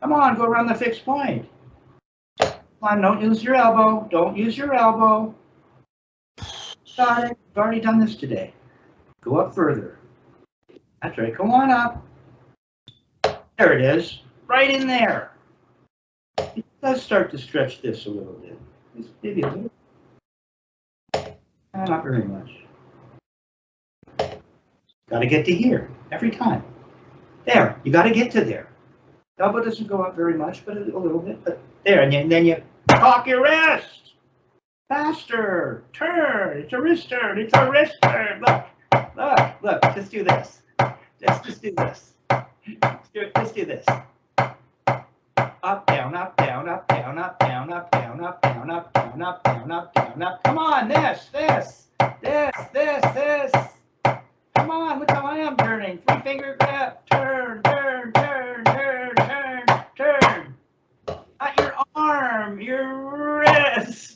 Come on, go around the fixed point. Come on, don't use your elbow. Don't use your elbow. Got it. We've already done this today. Go up further. That's right. Come on up. There it is. Right in there. It does start to stretch this a little bit. Just maybe a little. Not very much. Got to get to here every time. There. You got to get to there. Elbow doesn't go up very much, but a little bit. But there, and then you cock your wrist. Faster. Turn. It's a wrist turn. It's a wrist turn. Look. Look. Look. Just do this. Just do this. Just do this. Up, down, up, down, up, down, up, down, up, down, up, down, up, down, up, down, up, down, up. Come on, this. Come on, look how I am turning. 3-finger grip. Turn. Not your arm, your wrist.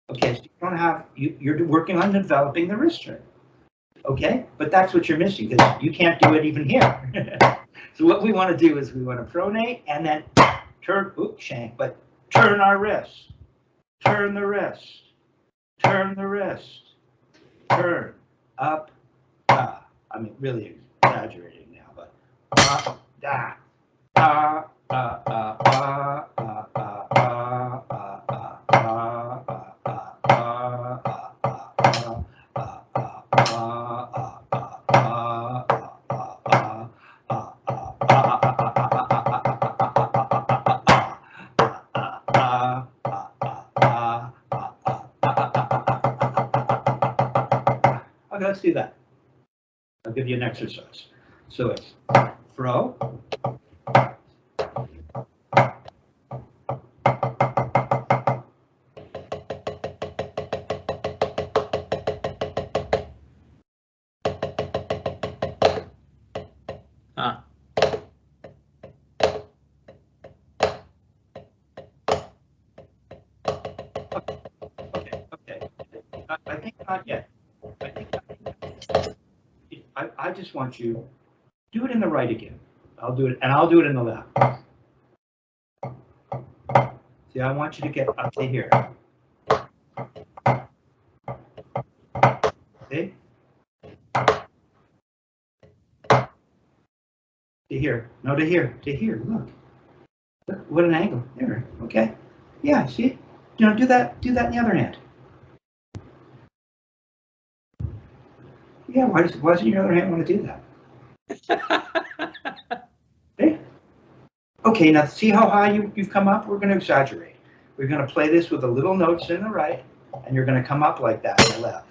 Okay, so you don't have, you're working on developing the wrist turn. Okay, but that's what you're missing because you can't do it even here. So what we want to do is we want to pronate and then turn, shank, but turn our wrist. Turn the wrist. Turn the wrist. Turn. Up. I mean, really exaggerating now, but Okay, let's do that. I'll give you an exercise. So it's throw. Okay. I think not yet. I just want you do it in the right again. I'll do it, and I'll do it in the left. See, I want you to get up to here. See? To here. No, to here. To here. Look. Look, what an angle. There. Okay. Yeah, see? You know, do that in the other hand. Yeah, why doesn't your other hand want to do that? Okay, now see how high you've come up? We're going to exaggerate. We're going to play this with the little notes in the right, and you're going to come up like that in the left.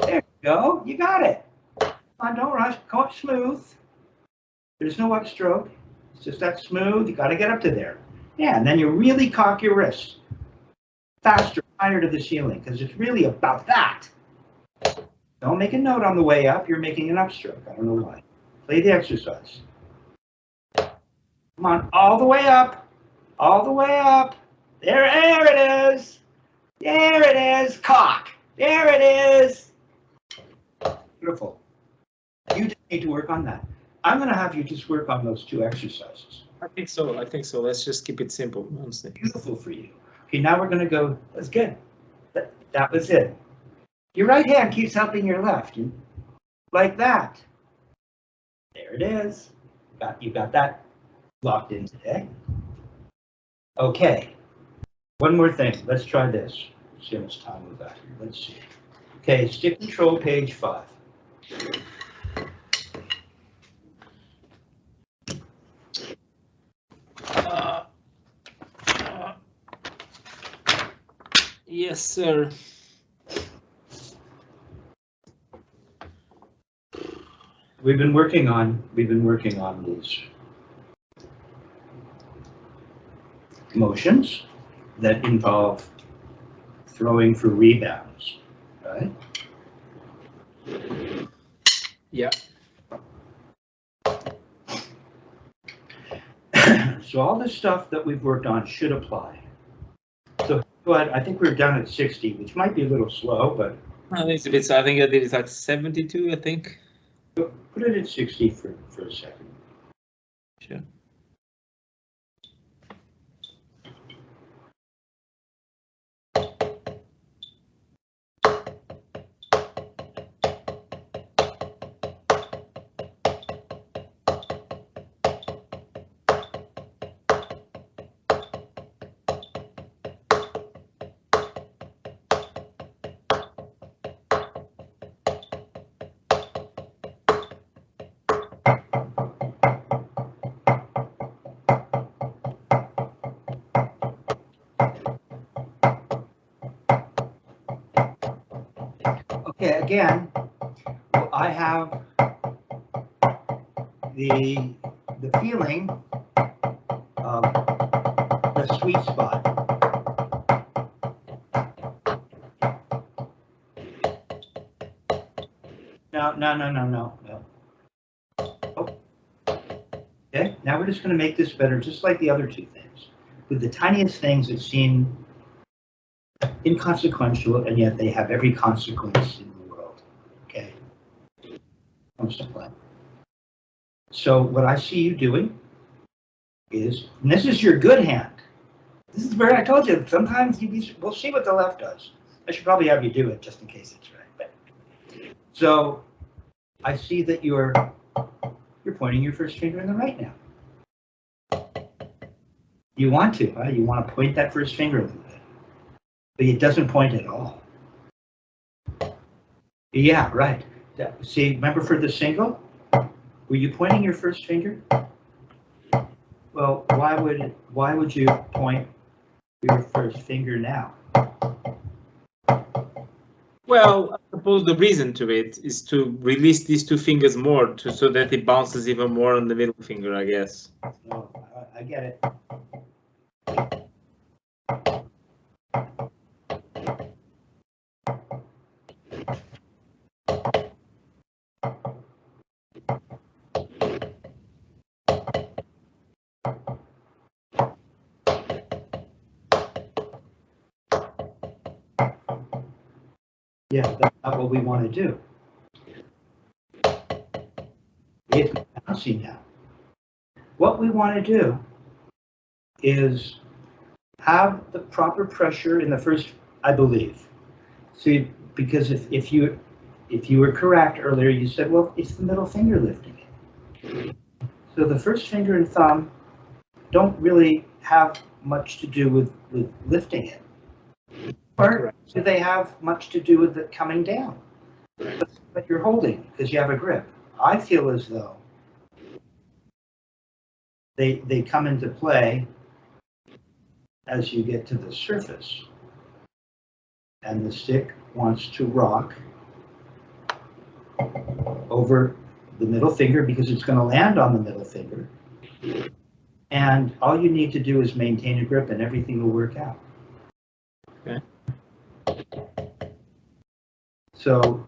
There you go. You got it. Come on, don't rush. Go up smooth. There's no upstroke. It's just that smooth. You got to get up to there. Yeah, and then you really cock your wrist. Faster, higher to the ceiling, because it's really about that. Don't make a note on the way up. You're making an upstroke. I don't know why. Play the exercise. Come on, all the way up. All the way up. There it is. There it is. Cock. There it is. Beautiful. You just need to work on that. I'm going to have you just work on those two exercises. I think so. Let's just keep it simple. Honestly. Beautiful for you. Okay, now we're going to go. That's good. That was it. Your right hand keeps helping your left. Like that. There it is. You got that locked in today. Okay. One more thing. Let's try this. Let's see how much time we've got here. Let's see. Okay, stick control page 5. Yes, sir. We've been working on these motions that involve throwing for rebounds, right? Yeah. So all the stuff that we've worked on should apply. So go ahead. I think we're down at 60, which might be a little slow, but I think it's a bit. So I think I did it like 72. I think. Put it at 60 for a second. Sure. Okay, again, I have the feeling of the sweet spot. No. Oh. Okay, now we're just going to make this better, just like the other two things. With the tiniest things that seem inconsequential, and yet they have every consequence in the world. Okay, comes to play. So what I see you doing is, and this is your good hand. This is where I told you, sometimes we'll see what the left does. I should probably have you do it just in case it's right. But, so I see that you're pointing your first finger in the right now. You want to, huh? You want to point that first finger a little bit. But it doesn't point at all. Yeah, right. See, remember for the single? Were you pointing your first finger? Well, why would you point your first finger now? Well, I suppose the reason to it is to release these two fingers more, so that it bounces even more on the middle finger, I guess. Oh, I get it. Yeah, that's not what we want to do. It's bouncing now. What we want to do is have the proper pressure in the first, I believe. See, because if you were correct earlier, you said, well, it's the middle finger lifting it. So the first finger and thumb don't really have much to do with lifting it. Or do they have much to do with it coming down? But you're holding because you have a grip. I feel as though they come into play as you get to the surface. And the stick wants to rock over the middle finger because it's going to land on the middle finger. And all you need to do is maintain a grip and everything will work out. Okay. So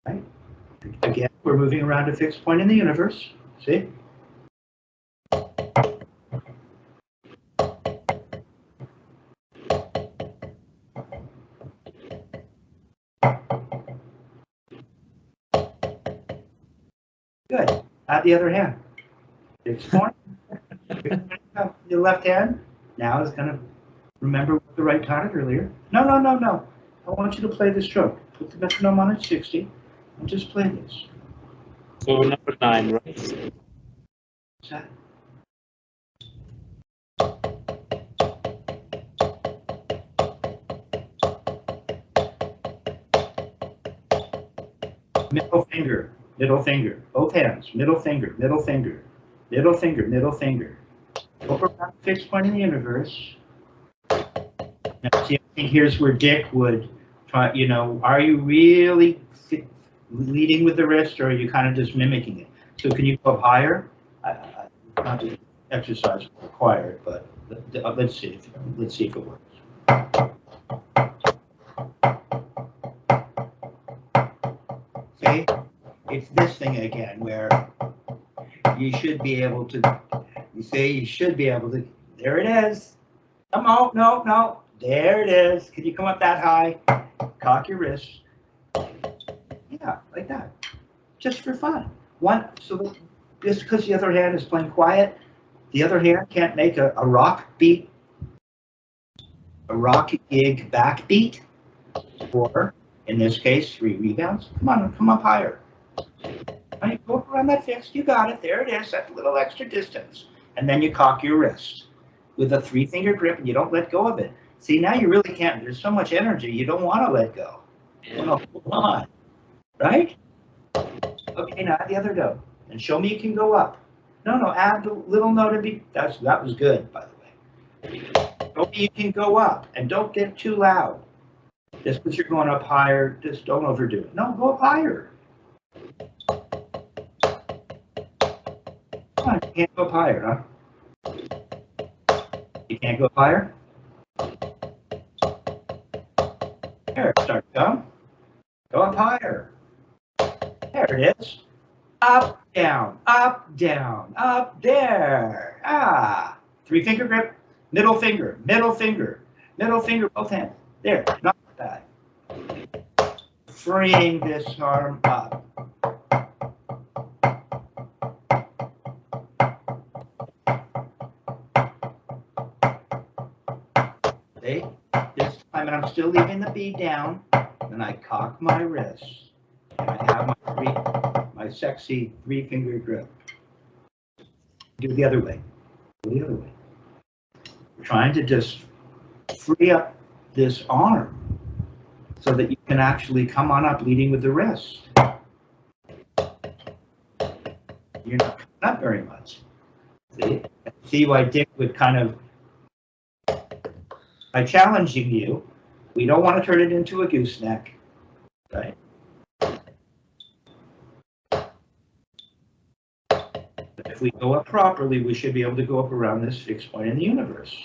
right. Again, we're moving around a fixed point in the universe. See? Good. Add the other hand. Fixed point. Your left hand now is going to remember what the right taught it earlier. No. I want you to play the stroke. Put the metronome on at 60 and just play this. So number 9, right? What's that? Middle finger, both hands, middle finger. Over that fixed point in the universe. Now, see, I think here's where Dick would try, are you really leading with the wrist, or are you kind of just mimicking it? So can you go up higher? Not the exercise required, but let's see if it works. See, it's this thing again where you should be able to. You say you should be able to. There it is. Come on, no. There it is. Can you come up that high? Cock your wrist. Yeah, like that. Just for fun. So just because the other hand is playing quiet, the other hand can't make a rock beat, a rock gig backbeat, or in this case, 3 rebounds. Come up higher. Right, go up around that fixed. You got it. There it is. That's a little extra distance. And then you cock your wrist with a 3-finger grip, and you don't let go of it. See, now you really can't. There's so much energy, you don't want to let go. You want to hold on, right? Okay, now add the other note, and show me you can go up. No, add the little note and be. That was good, by the way. Show me you can go up, and don't get too loud. Just because you're going up higher, just don't overdo it. No, go up higher. Come on, you can't go up higher, huh? You can't go up higher? There, start to come. Go up higher. There it is. Up, down, up, down, up, there. 3-finger grip, middle finger, both hands. There, not bad. Freeing this arm up. See? This time, and I'm still leaving the bead down, and I cock my wrist. And I have my sexy 3-finger grip. Do it the other way. Go the other way. We're trying to just free up this arm so that you can actually come on up leading with the wrist. You're not coming up very much. See why Dick would kind of, by challenging you, we don't want to turn it into a gooseneck, right? If we go up properly, we should be able to go up around this fixed point in the universe.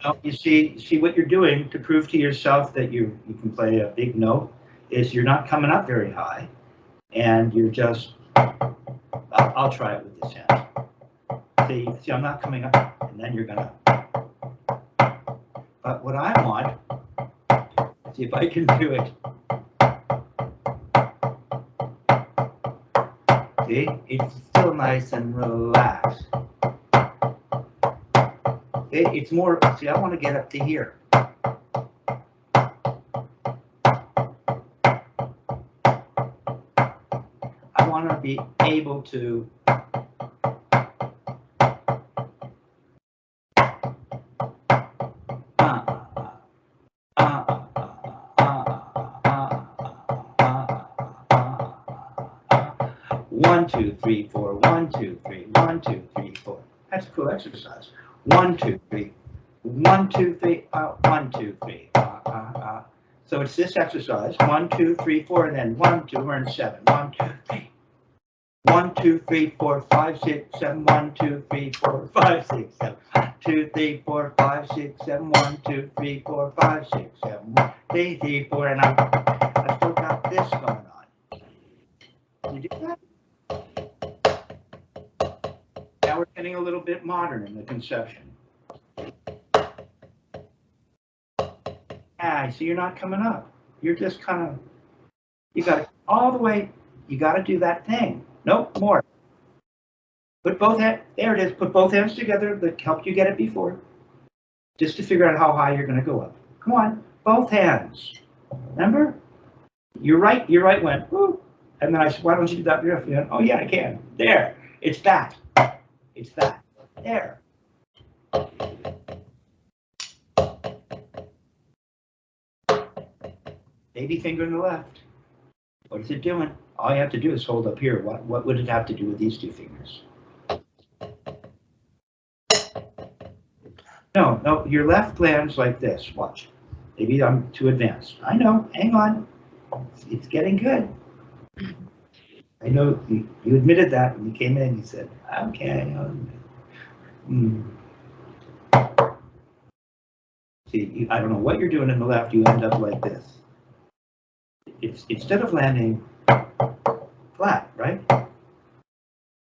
Now, you see what you're doing to prove to yourself that you can play a big note is you're not coming up very high, and you're just, I'll try it with this hand. See, I'm not coming up, and then you're gonna. But what I want, see if I can do it. See, it's still nice and relaxed. It's more, see, I want to get up to here. I want to be able to one, two, three, four, 1, 2, 3, 1, 2, 3, 4. That's a cool exercise. 1, 2, 3, 1, 2, 3, 1, 2, 3. So it's this exercise. 1, 2, 3, 4, and then 1, 2, we're in 7. 1, 2, 3. 1, 2, 3, 4, 5, 6, 7. 1, 2, 3, 4, 5, 6, 7. 2, 3, 4, 5, 6, 7. 1, 2, 3, 4, 5, 6, 7. 1, 2, 3, 4, and I still got this going on. Can you do that? Now we're getting a little bit modern in the conception. So you're not coming up. You're just kind of, you got to all the way, you got to do that thing. Nope, more. Put both hands, there it is, put both hands together that helped you get it before, just to figure out how high you're going to go up. Come on, both hands. Remember? Your right went, woo. And then I said, why don't you do that? Oh yeah, I can. There, it's that. It's that. There. Baby finger in the left. What is it doing? All you have to do is hold up here. What would it have to do with these two fingers? No, your left lands like this. Watch. Maybe I'm too advanced. I know. Hang on. It's getting good. I know you admitted that when you came in. You said, okay. See, I don't know what you're doing in the left. You end up like this. It's instead of landing flat, right?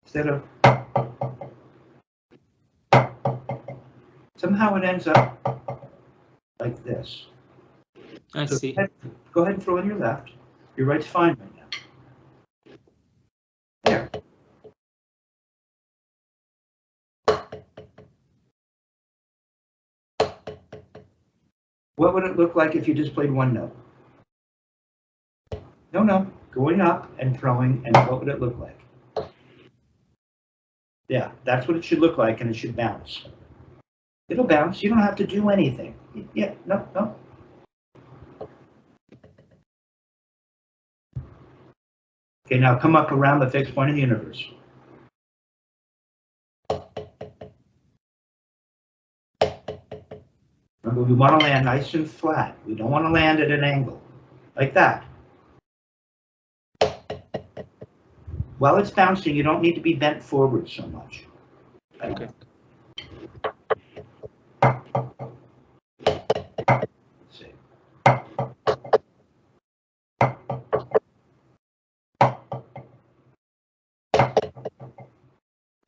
Instead of somehow it ends up like this. I see. Go ahead and throw in your left. Your right's fine right now. There. What would it look like if you just played one note? No, going up and throwing, and what would it look like? Yeah, that's what it should look like, and it should bounce. It'll bounce. You don't have to do anything. Yeah, no. Okay, now come up around the fixed point of the universe. Remember, we want to land nice and flat. We don't want to land at an angle, like that. While it's bouncing, you don't need to be bent forward so much. Okay. Let's see.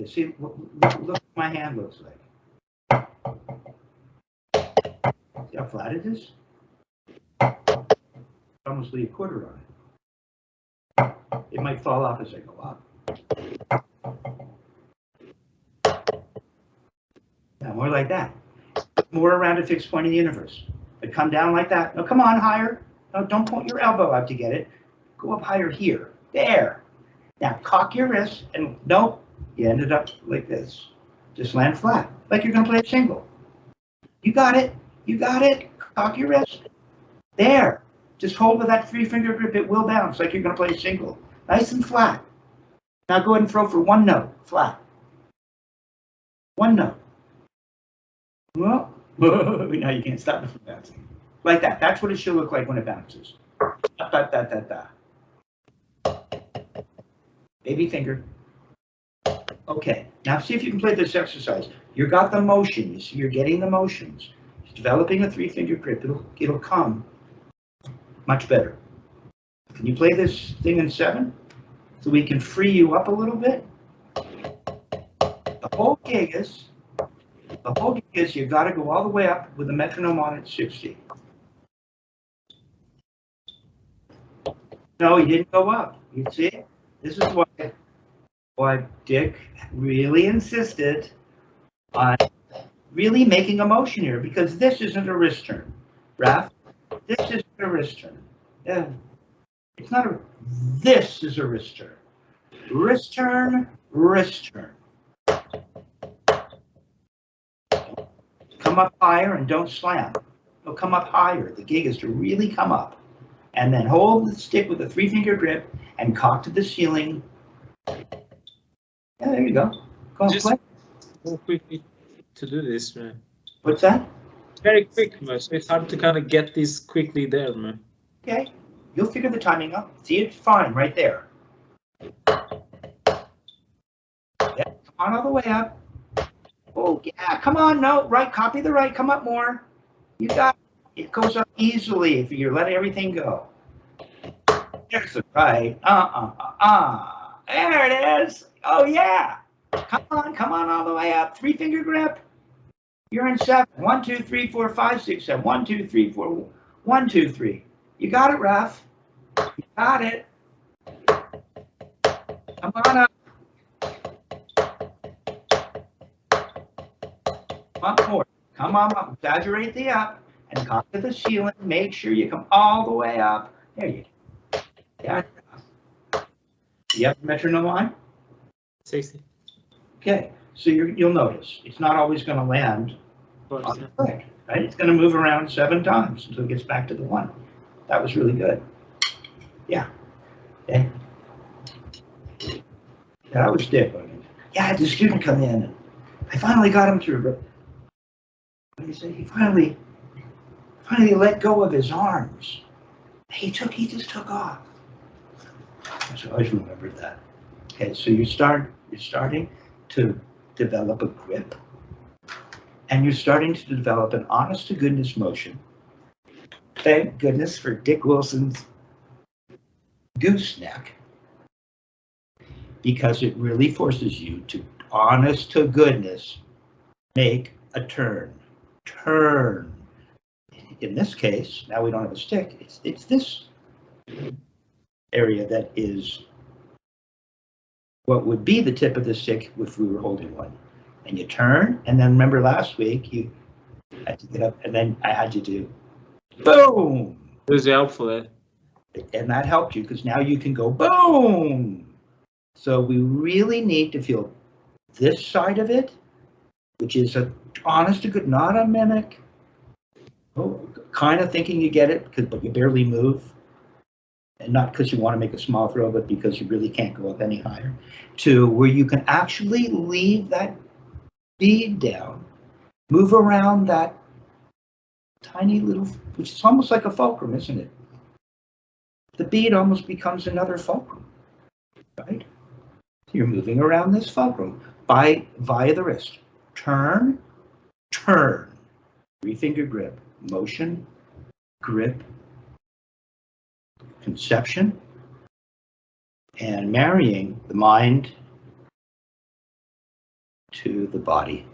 You see, look what my hand looks like. See how flat it is? Almost leave a quarter on it. It might fall off as I go up. Yeah, more like that. More around a fixed point in the universe. But come down like that. No, come on, higher. No, don't point your elbow out to get it. Go up higher here. There. Now cock your wrist and nope, you ended up like this. Just land flat, like you're gonna play a single. You got it. You got it. Cock your wrist. There. Just hold with that 3-finger grip. It will bounce like you're gonna play a single. Nice and flat. Now go ahead and throw for one note, flat. One note. Well, now you can't stop it from bouncing. Like that. That's what it should look like when it bounces. Da. Baby finger. Okay, now see if you can play this exercise. You got the motion. You see, you're getting the motions. It's developing a 3-finger grip. It'll come much better. Can you play this thing in 7? So we can free you up a little bit. The whole gig is you got to go all the way up with the metronome on at 60. No, he didn't go up. You see, this is why Dick really insisted on really making a motion here, because this isn't a wrist turn. Raph, this isn't a wrist turn. Yeah. It's not a, this is a wrist turn. Wrist turn, wrist turn. Come up higher and don't slam. No, come up higher. The gig is to really come up. And then hold the stick with a 3-finger grip and cock to the ceiling. Yeah, there you go. Go on, Just play. More quickly to do this, man. What's that? Very quick, man. So it's hard to kind of get this quickly there, man. Okay. You'll figure the timing out. See, it's fine right there. Yeah, come on all the way up. Oh, yeah, come on. No, right. Copy the right. Come up more. You got it. It goes up easily if you let everything go. There's the right. There it is. Oh, yeah. Come on all the way up. 3-finger grip. You're in 7. 1, 2, 3, 4, 5, 6, 7. 1, 2, 3, 4. 1, 2, 3. You got it, Raph. You got it. Come on up. Up more. Come on up. Exaggerate the up and cock to the ceiling. Make sure you come all the way up. There you go. Yeah. You have the metronome on? 60. Okay. So you'll notice it's not always going to land on the click, right? It's going to move around 7 times until it gets back to the 1. That was really good. Yeah. Okay? That was Dick. Yeah, I had the student come in. And I finally got him through, but what do you say? He finally let go of his arms. He just took off. So I always remembered that. Okay, so you're starting to develop a grip, and you're starting to develop an honest to goodness motion. Thank goodness for Dick Wilson's gooseneck, because it really forces you to, honest to goodness, make a turn. Turn. In this case, now we don't have a stick, it's this area that is what would be the tip of the stick if we were holding one. And you turn, and then remember last week you had to get up, and then I had you do boom. It was helpful. And that helped you because now you can go boom. So we really need to feel this side of it, which is a honest to good, not a mimic. Oh, kind of thinking you get it, but you barely move. And not because you want to make a small throw, but because you really can't go up any higher. To where you can actually leave that bead down, move around that tiny little, which is almost like a fulcrum, isn't it? The bead almost becomes another fulcrum, right? You're moving around this fulcrum via the wrist. Turn, turn. 3-finger grip. Motion, grip, conception, and marrying the mind to the body.